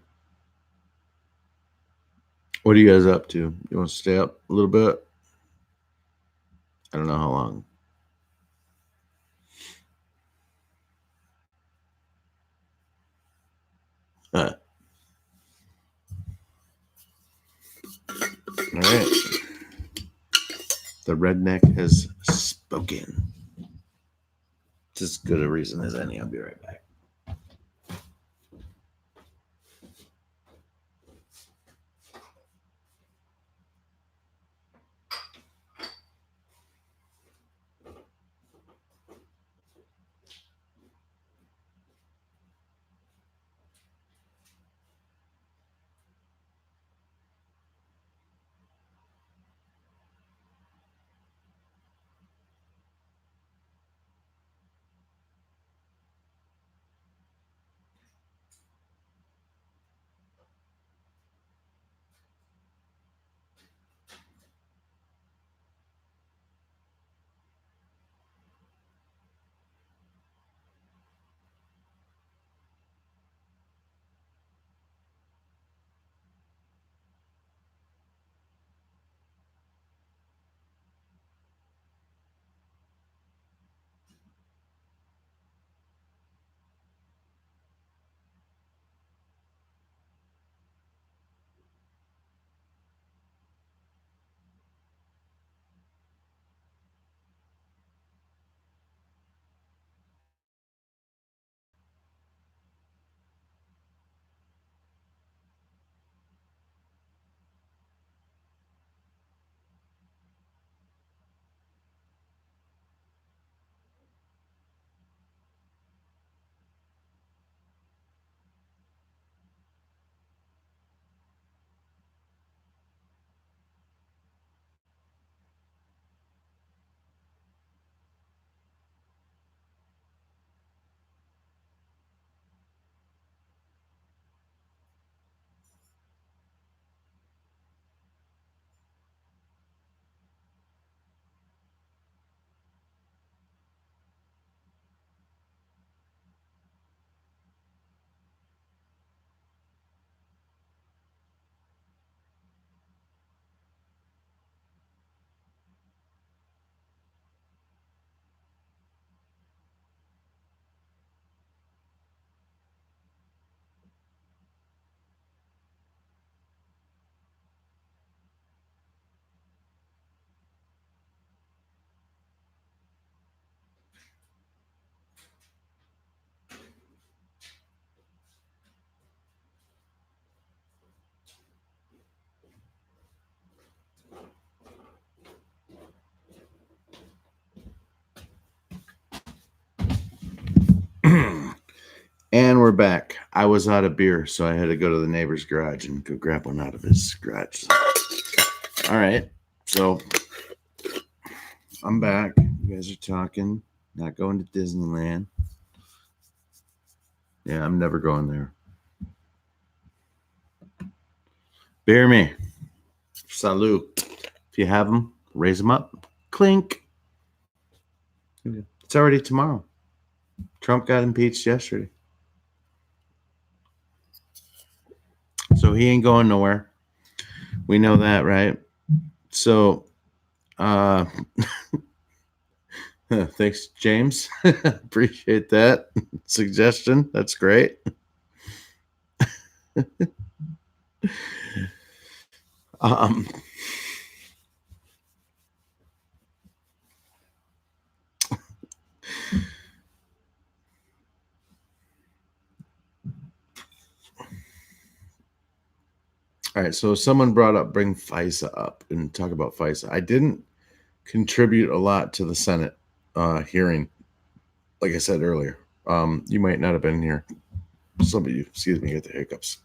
What are you guys up to? You want to stay up a little bit? I don't know how long. All right. The redneck has spoken. It's as good a reason as any. I'll be right back. And we're back. I was out of beer, so I had to go to the neighbor's garage and go grab one out of his garage. All right. So I'm back. You guys are talking, not going to Disneyland. Yeah, I'm never going there. Bear me. Salute. If you have them, raise them up. Clink. It's already tomorrow. Trump got impeached yesterday. So he ain't going nowhere. We know that, right? So, thanks, James. Appreciate that suggestion. That's great. Um, all right. So someone brought up bring FISA up and talk about FISA. I didn't contribute a lot to the Senate hearing, like I said earlier. You might not have been here. Some of you, excuse me, get the hiccups.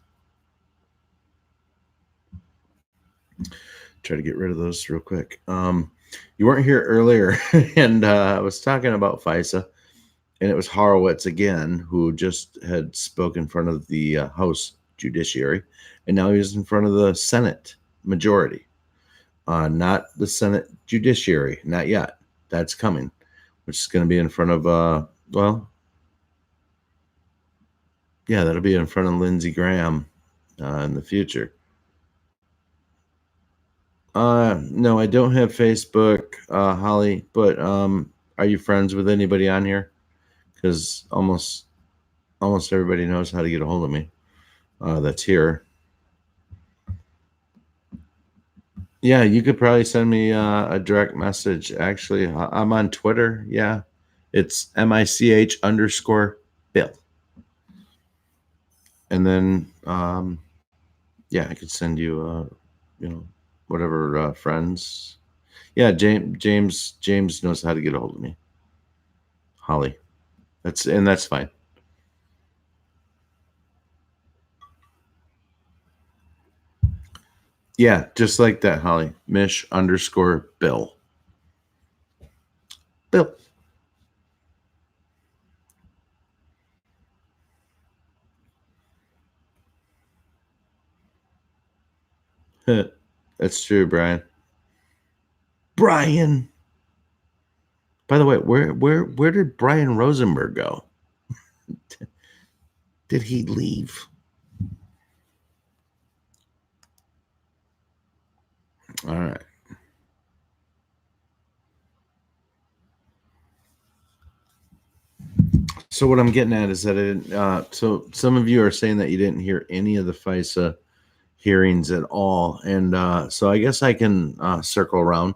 Try to get rid of those real quick. You weren't here earlier, and I was talking about FISA, and it was Horowitz again, who just had spoken in front of the House Judiciary, and now he's in front of the Senate majority. Not the Senate Judiciary, not yet. That's coming, which is going to be in front of, yeah, that'll be in front of Lindsey Graham in the future. No, I don't have Facebook, Holly, but are you friends with anybody on here? Because almost everybody knows how to get a hold of me. That's here. Yeah, you could probably send me a direct message. Actually, I'm on Twitter. Yeah, it's MICH_Bill. And then, yeah, I could send you, whatever friends. Yeah, James knows how to get a hold of me. Holly, that's fine. Yeah, just like that, Holly. Mish_Bill. Bill. That's true, Brian. Brian. By the way, where did Brian Rosenberg go? Did he leave? All right. So what I'm getting at is that so some of you are saying that you didn't hear any of the FISA hearings at all, and so I guess I can circle around.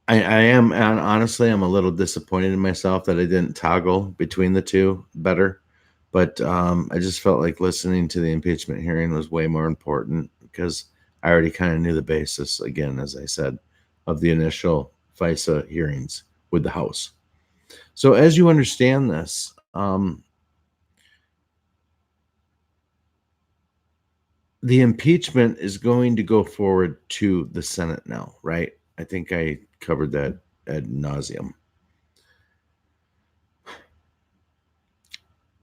I am, and honestly, I'm a little disappointed in myself that I didn't toggle between the two better. But I just felt like listening to the impeachment hearing was way more important because I already kind of knew the basis, again, as I said, of the initial FISA hearings with the House. So, as you understand this, the impeachment is going to go forward to the Senate now, right? I think I covered that ad nauseum.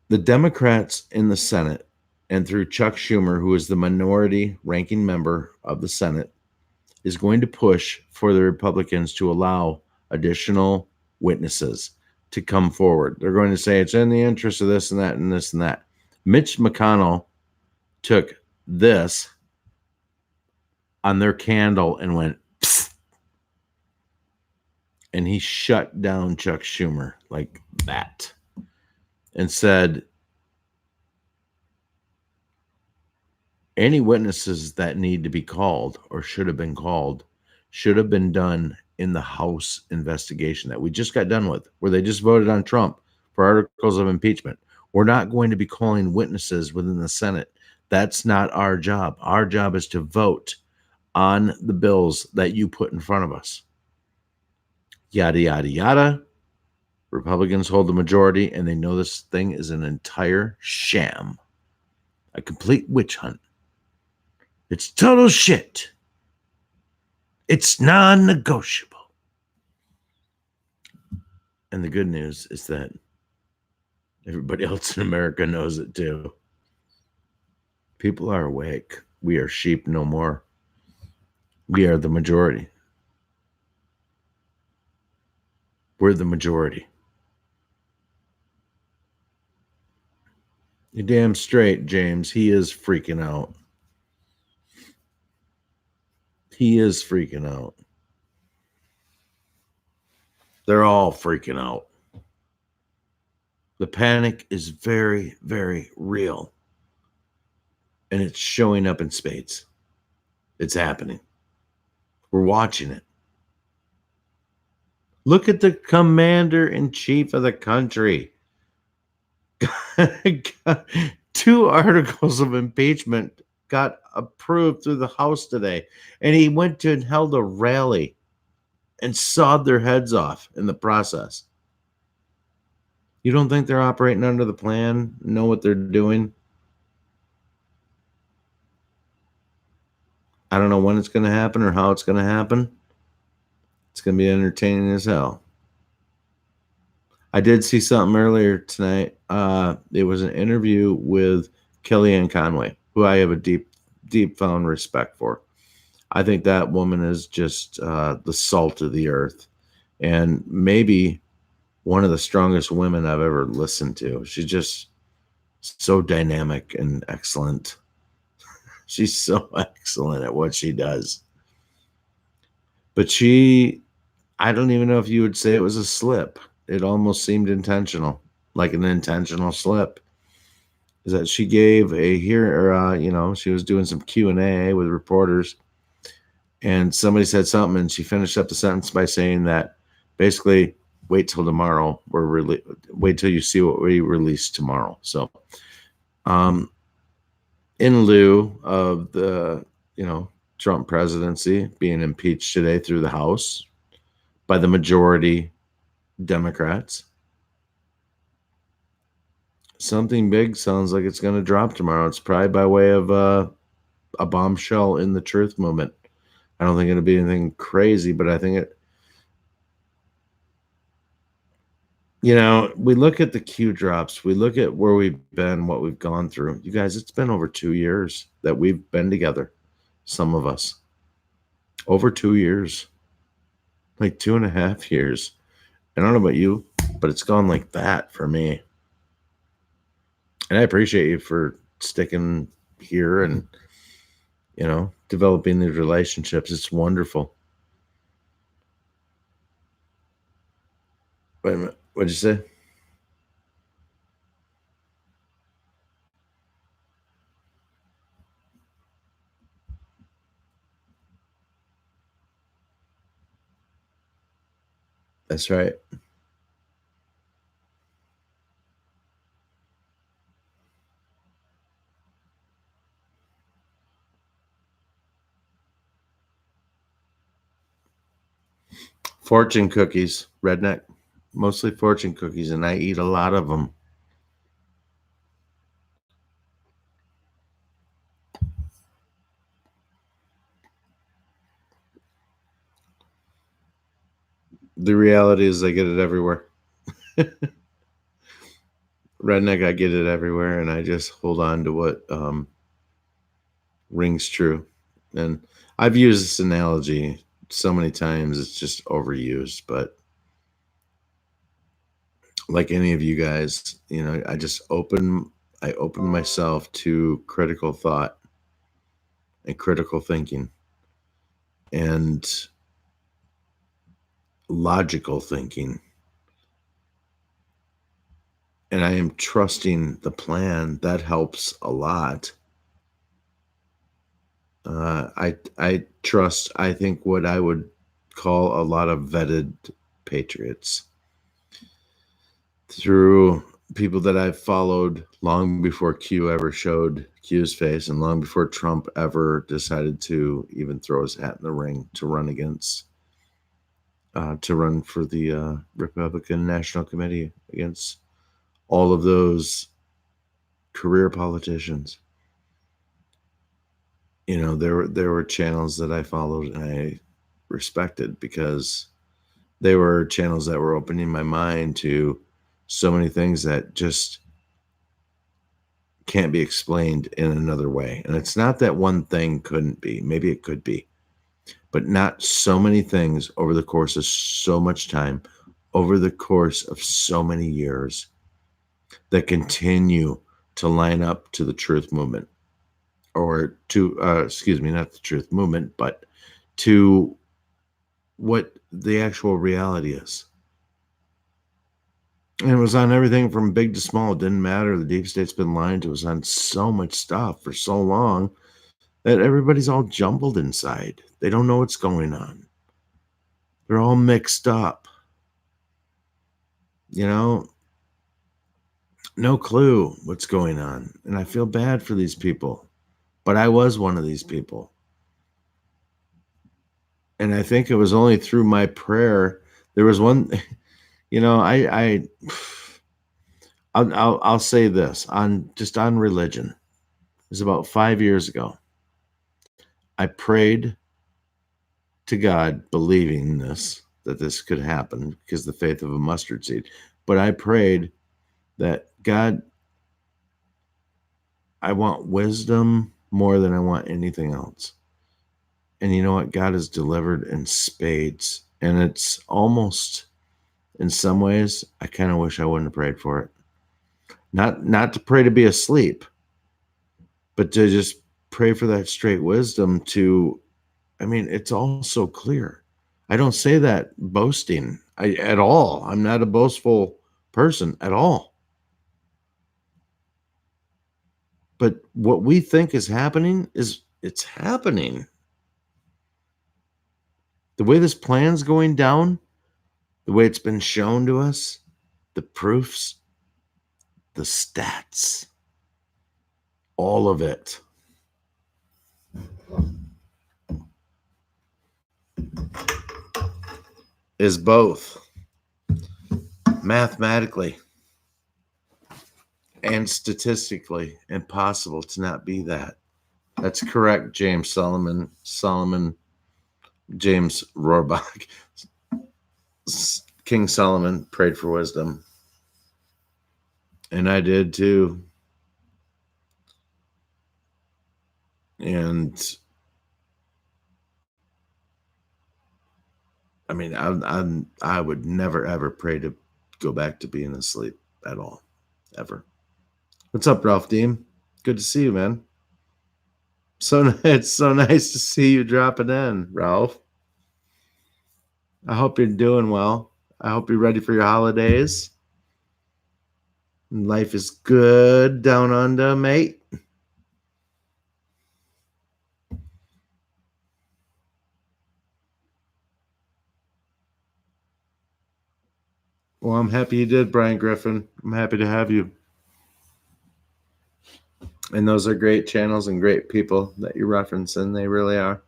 The Democrats in the Senate, and through Chuck Schumer, who is the minority ranking member of the Senate, is going to push for the Republicans to allow additional witnesses to come forward. They're going to say it's in the interest of this and that and this and that. Mitch McConnell took this on their candle and went, psst, and he shut down Chuck Schumer like that and said, any witnesses that need to be called or should have been called should have been done in the House investigation that we just got done with, where they just voted on Trump for articles of impeachment. We're not going to be calling witnesses within the Senate. That's not our job. Our job is to vote on the bills that you put in front of us. Yada, yada, yada. Republicans hold the majority, and they know this thing is an entire sham, a complete witch hunt. It's total shit. It's non negotiable. And the good news is that everybody else in America knows it too. People are awake. We are sheep no more. We are the majority. We're the majority. You're damn straight, James. He is freaking out. He is freaking out. They're all freaking out. The panic is very, very real. And it's showing up in spades. It's happening. We're watching it. Look at the commander in chief of the country. 2 articles of impeachment got approved through the House today. And he went to and held a rally and sawed their heads off in the process. You don't think they're operating under the plan, know what they're doing? I don't know when it's going to happen or how it's going to happen. It's going to be entertaining as hell. I did see something earlier tonight. It was an interview with Kellyanne Conway, who I have a deep found respect for. I think that woman is just the salt of the earth, and maybe one of the strongest women I've ever listened to. She's just so dynamic and excellent. She's so excellent at what she does. But I don't even know if you would say it was a slip. It almost seemed intentional, like an intentional slip. Is that she gave she was doing some Q&A with reporters, and somebody said something, and she finished up the sentence by saying that basically, wait till tomorrow. Wait till you see what we release tomorrow. So, in lieu of the Trump presidency being impeached today through the House by the majority Democrats, something big sounds like it's going to drop tomorrow. It's probably by way of a bombshell in the truth movement. I don't think it'll be anything crazy, but I think it. We look at the Q drops. We look at where we've been, what we've gone through. You guys, it's been over 2 years that we've been together. Some of us. Over 2 years. Like 2.5 years. I don't know about you, but it's gone like that for me. And I appreciate you for sticking here and, developing these relationships. It's wonderful. Wait a minute. What'd you say? That's right. Fortune cookies, redneck. Mostly fortune cookies, and I eat a lot of them. The reality is I get it everywhere. Redneck, I get it everywhere, and I just hold on to what rings true. And I've used this analogy so many times, it's just overused, but like any of you guys, I open myself to critical thought and critical thinking and logical thinking. And I am trusting the plan. That helps a lot. I trust, I think, what I would call a lot of vetted patriots through people that I've followed long before Q ever showed Q's face and long before Trump ever decided to even throw his hat in the ring to run against to run for the Republican National Committee against all of those career politicians. There were channels that I followed and I respected because they were channels that were opening my mind to so many things that just can't be explained in another way. And it's not that one thing couldn't be. Maybe it could be, but not so many things over the course of so much time, over the course of so many years that continue to line up to the truth movement or to, excuse me, not the truth movement, but to what the actual reality is. And it was on everything from big to small. It didn't matter. The deep state's been lying to us on so much stuff for so long that everybody's all jumbled inside. They don't know what's going on. They're all mixed up. No clue what's going on. And I feel bad for these people. But I was one of these people. And I think it was only through my prayer. There was one, I'll say this on religion. It was about 5 years ago. I prayed to God, believing that this could happen because the faith of a mustard seed. But I prayed that God, I want wisdom more than I want anything else. And you know what? God has delivered in spades. And it's almost, in some ways, I kind of wish I wouldn't have prayed for it. Not to pray to be asleep, but to just pray for that straight wisdom it's all so clear. I don't say that boasting at all. I'm not a boastful person at all. But what we think is happening it's happening. The way this plan's going down, the way it's been shown to us, the proofs, the stats, all of it. Is both mathematically and statistically impossible to not be that. That's correct, James Solomon, James Rohrbach. King Solomon prayed for wisdom. And I did too. And I would never ever pray to go back to being asleep at all, ever. What's up, Ralph Deem? Good to see you, man. It's so nice to see you dropping in, Ralph. I hope you're doing well. I hope you're ready for your holidays. Life is good down under, mate. Well, I'm happy you did, Brian Griffin. I'm happy to have you. And those are great channels and great people that you reference, and they really are.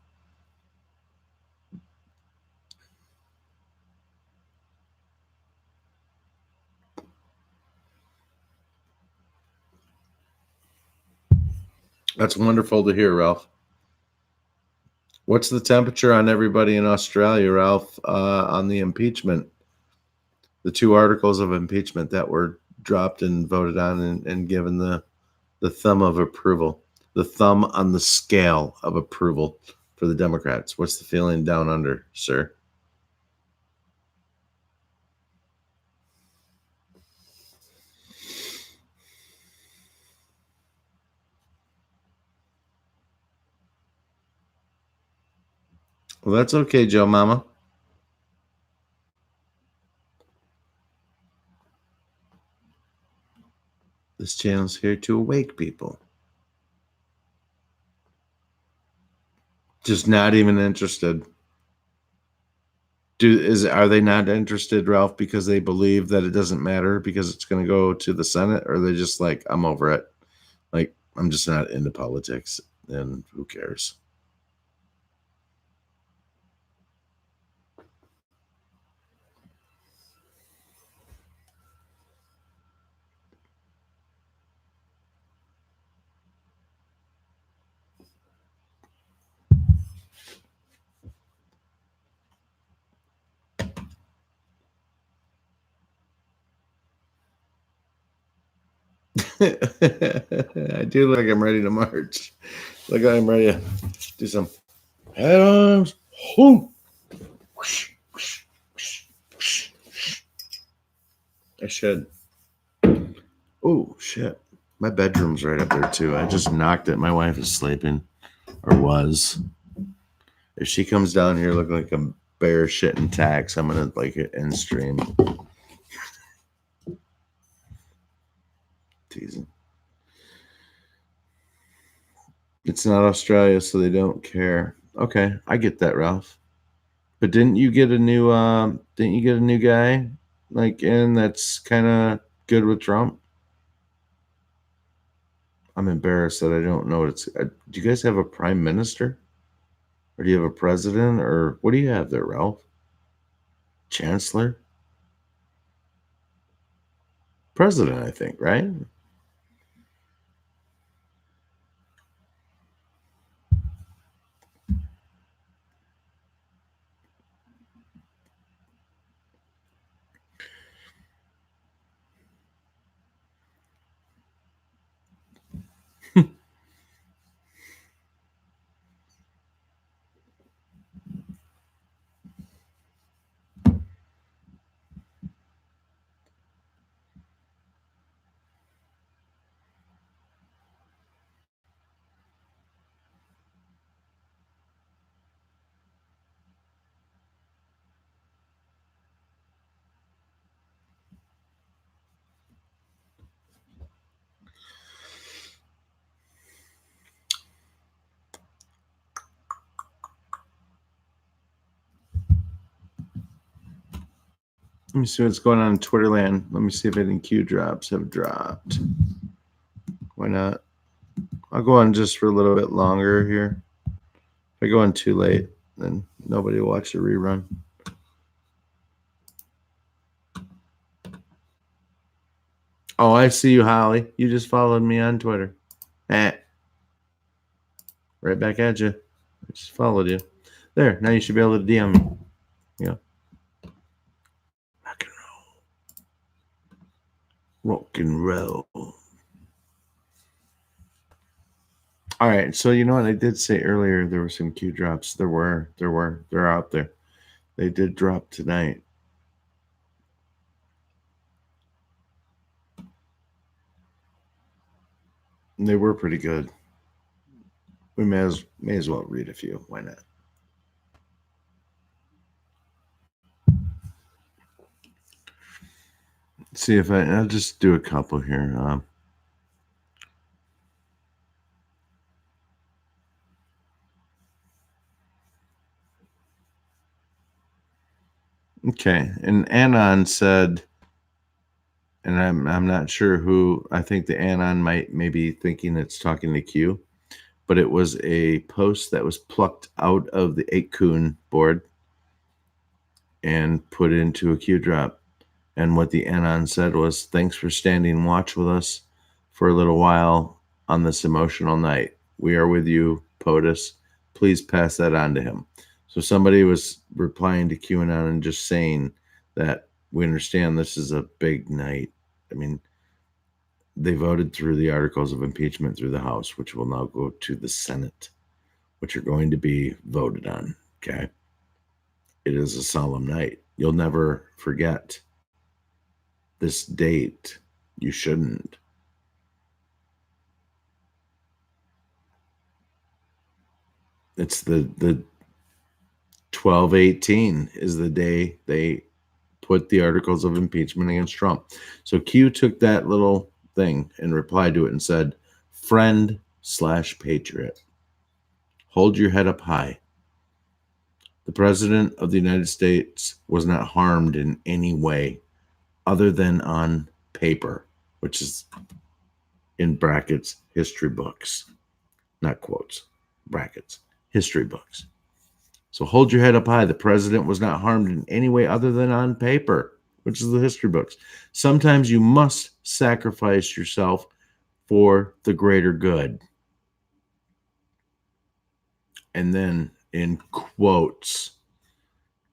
That's wonderful to hear, Ralph. What's the temperature on everybody in Australia, Ralph, on the impeachment? The 2 articles of impeachment that were dropped and voted on and given the thumb of approval, the thumb on the scale of approval for the Democrats. What's the feeling down under, sir? Well, that's okay, Joe Mama. This channel's here to awake people. Just not even interested. Are they not interested, Ralph, because they believe that it doesn't matter because it's going to go to the Senate, or are they just like, I'm over it? Like, I'm just not into politics, and who cares? I do look like I'm ready to march. Look like I'm ready to do some head arms. Whoo. I should. Oh, shit. My bedroom's right up there, too. I just knocked it. My wife is sleeping, or was. If she comes down here looking like a bear shitting tax, I'm going to like it end stream. Teasing. It's not Australia, so they don't care. Okay, I get that, Ralph. But didn't you get a new guy like in that's kind of good with Trump? I'm embarrassed that I don't know what it's. Do you guys have a prime minister, or do you have a president, or what do you have there, Ralph? Chancellor, president, I think, right? Let me see what's going on in Twitterland. Let me see if any Q drops have dropped. Why not? I'll go on just for a little bit longer here. If I go on too late, then nobody will watch the rerun. Oh, I see you, Holly. You just followed me on Twitter. Right back at you. I just followed you. There. Now you should be able to DM me. Yeah. Rock and roll. Rock and roll. All right. So you know what I did say earlier? There were some Q drops. They're out there. They did drop tonight. And they were pretty good. We may as well read a few. Why not? See if I'll just do a couple here. Okay, and Anon said, and I'm not sure who. I think the Anon might maybe thinking it's talking to Q, but it was a post that was plucked out of the 8kun board and put into a Q drop. And what the Anon said was, "Thanks for standing watch with us for a little while on this emotional night. We are with you, POTUS. Please pass that on to him." So somebody was replying to QAnon and just saying that we understand this is a big night. I mean, they voted through the articles of impeachment through the House, which will now go to the Senate, which are going to be voted on. Okay. It is a solemn night. You'll never forget this date. You shouldn't. It's the 12/18 is the day they put the articles of impeachment against Trump. So Q took that little thing and replied to it and said, "Friend/patriot, hold your head up high. The President of the United States was not harmed in any way other than on paper," which is in brackets, history books, not quotes, brackets, history books. So hold your head up high. The president was not harmed in any way other than on paper, which is the history books. Sometimes you must sacrifice yourself for the greater good. And then in quotes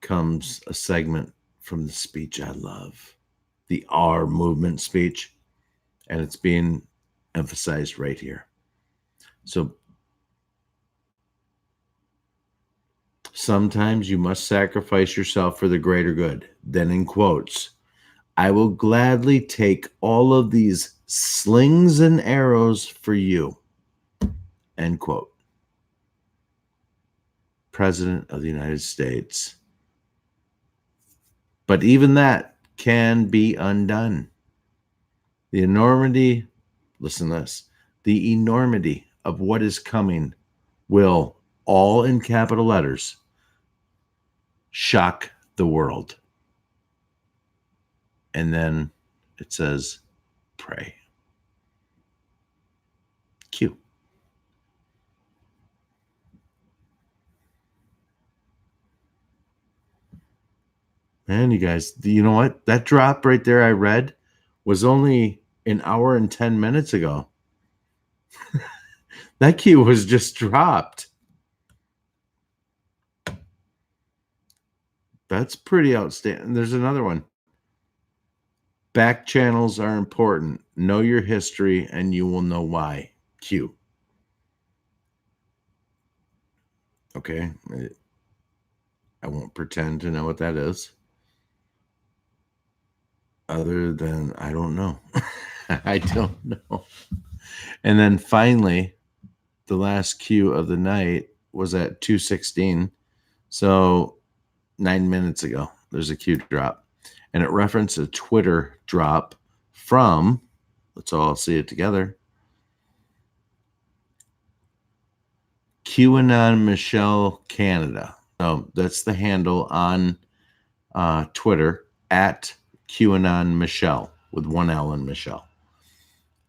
comes a segment from the speech I love, the R movement speech. And it's being emphasized right here. So sometimes you must sacrifice yourself for the greater good. Then in quotes, I will gladly take all of these slings and arrows for you. End quote. President of the United States. But even that can be undone. The enormity, listen to this, the enormity of what is coming will, all in capital letters, shock the world. And then it says, pray. Q. Man, you guys, you know what? That drop right there I read was only an hour and 10 minutes ago. That Q was just dropped. That's pretty outstanding. There's another one. Back channels are important. Know your history and you will know why. Q. Okay. I won't pretend to know what that is. Other than I don't know. I don't know. And then finally, the last Q of the night was at 2:16. So 9 minutes ago, there's a Q drop. And it referenced a Twitter drop from, let's all see it together, QAnon Michelle Canada. So that's the handle on Twitter, at QAnon Michelle, with one L in Michelle.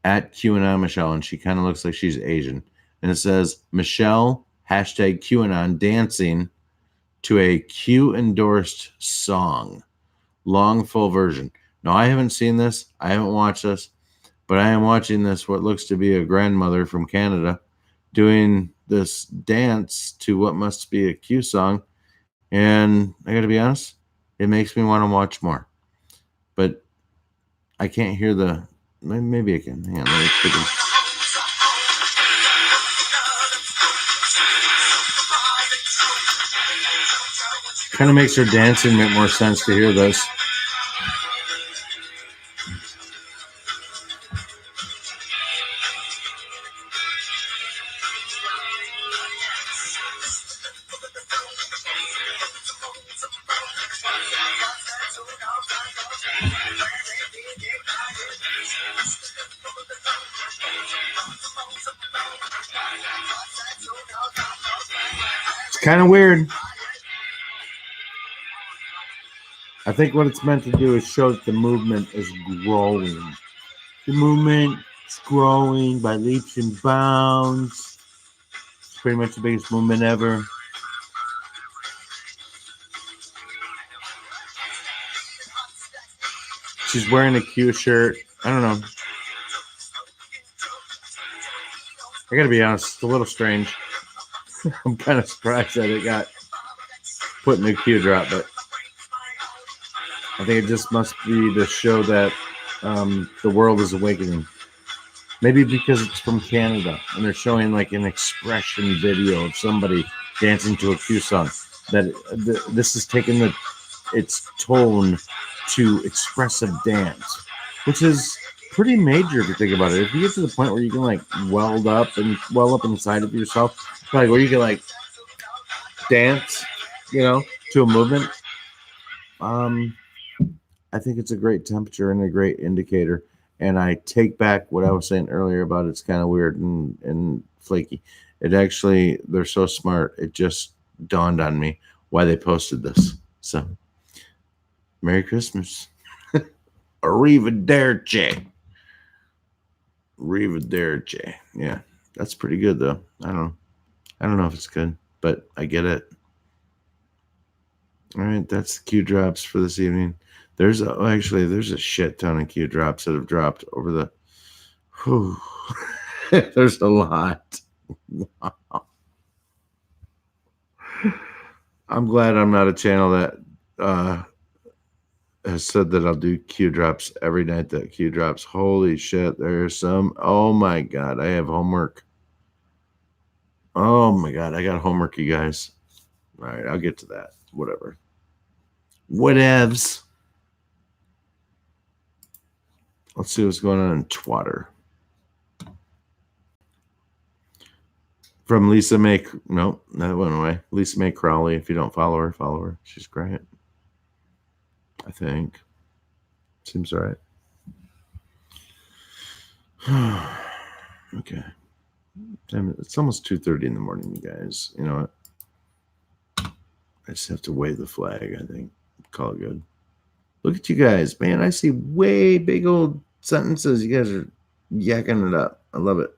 At QAnon Michelle, and she kind of looks like she's Asian. And it says, Michelle, hashtag QAnon, dancing to a Q-endorsed song. Long, full version. Now, I haven't seen this. I haven't watched this. But I am watching this, what looks to be a grandmother from Canada, doing this dance to what must be a Q song. And I got to be honest, it makes me want to watch more. But I can't hear the... Maybe I can. Hang on, let me put it. Kind of makes her dancing make more sense to hear this. It's kind of weird. I think what it's meant to do is show that the movement is growing. The movement is growing by leaps and bounds. It's pretty much the biggest movement ever. She's wearing a Q shirt. I don't know. I gotta be honest, it's a little strange. I'm kind of surprised that it got put in a Q drop, but I think it just must be to show that the world is awakening. Maybe because it's from Canada and they're showing like an expression video of somebody dancing to a Q song. That this is taking its tone to expressive dance, which is pretty major if you think about it. If you get to the point where you can like well up inside of yourself, like where you can like dance, to a movement. I think it's a great temperature and a great indicator. And I take back what I was saying earlier about it's kind of weird and flaky. It actually, they're so smart. It just dawned on me why they posted this. So, Merry Christmas. Arrivederci. Arrivederci. Yeah, that's pretty good though. I don't know if it's good, but I get it. All right, that's the Q drops for this evening. There's a shit ton of Q drops that have dropped over the. Whew, there's a lot. Wow. I'm glad I'm not a channel that has said that I'll do Q drops every night that Q drops. Holy shit, there's some. Oh my God, I have homework. Oh my God, I got homework, you guys. All right, I'll get to that. Whatever. Whatevs. Let's see what's going on in Twatter. From Lisa May. Nope, that went away. Lisa May Crowley. If you don't follow her, follow her. She's great. I think. Seems right. Okay. Damn it, it's almost 2:30 in the morning, you guys. You know what? I just have to wave the flag, I think. Call it good. Look at you guys, man. I see way big old sentences. You guys are yakking it up. I love it.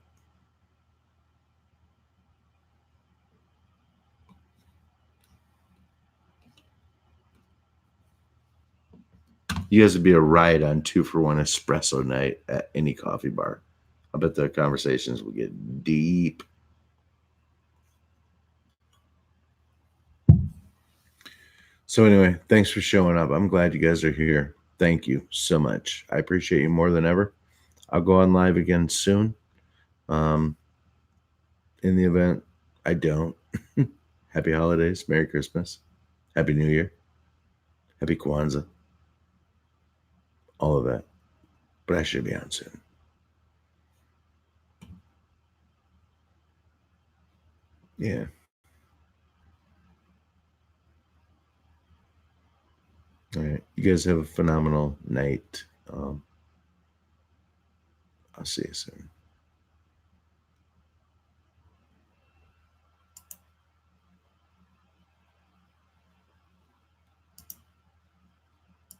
You guys would be a riot on 2-for-1 espresso night at any coffee bar. I bet the conversations will get deep. So anyway, thanks for showing up. I'm glad you guys are here. Thank you so much. I appreciate you more than ever. I'll go on live again soon. Um, in the event I don't, happy holidays, Merry Christmas, Happy New Year, Happy Kwanzaa, all of that. But I should be on soon. Yeah. All right. You guys have a phenomenal night. I'll see you soon.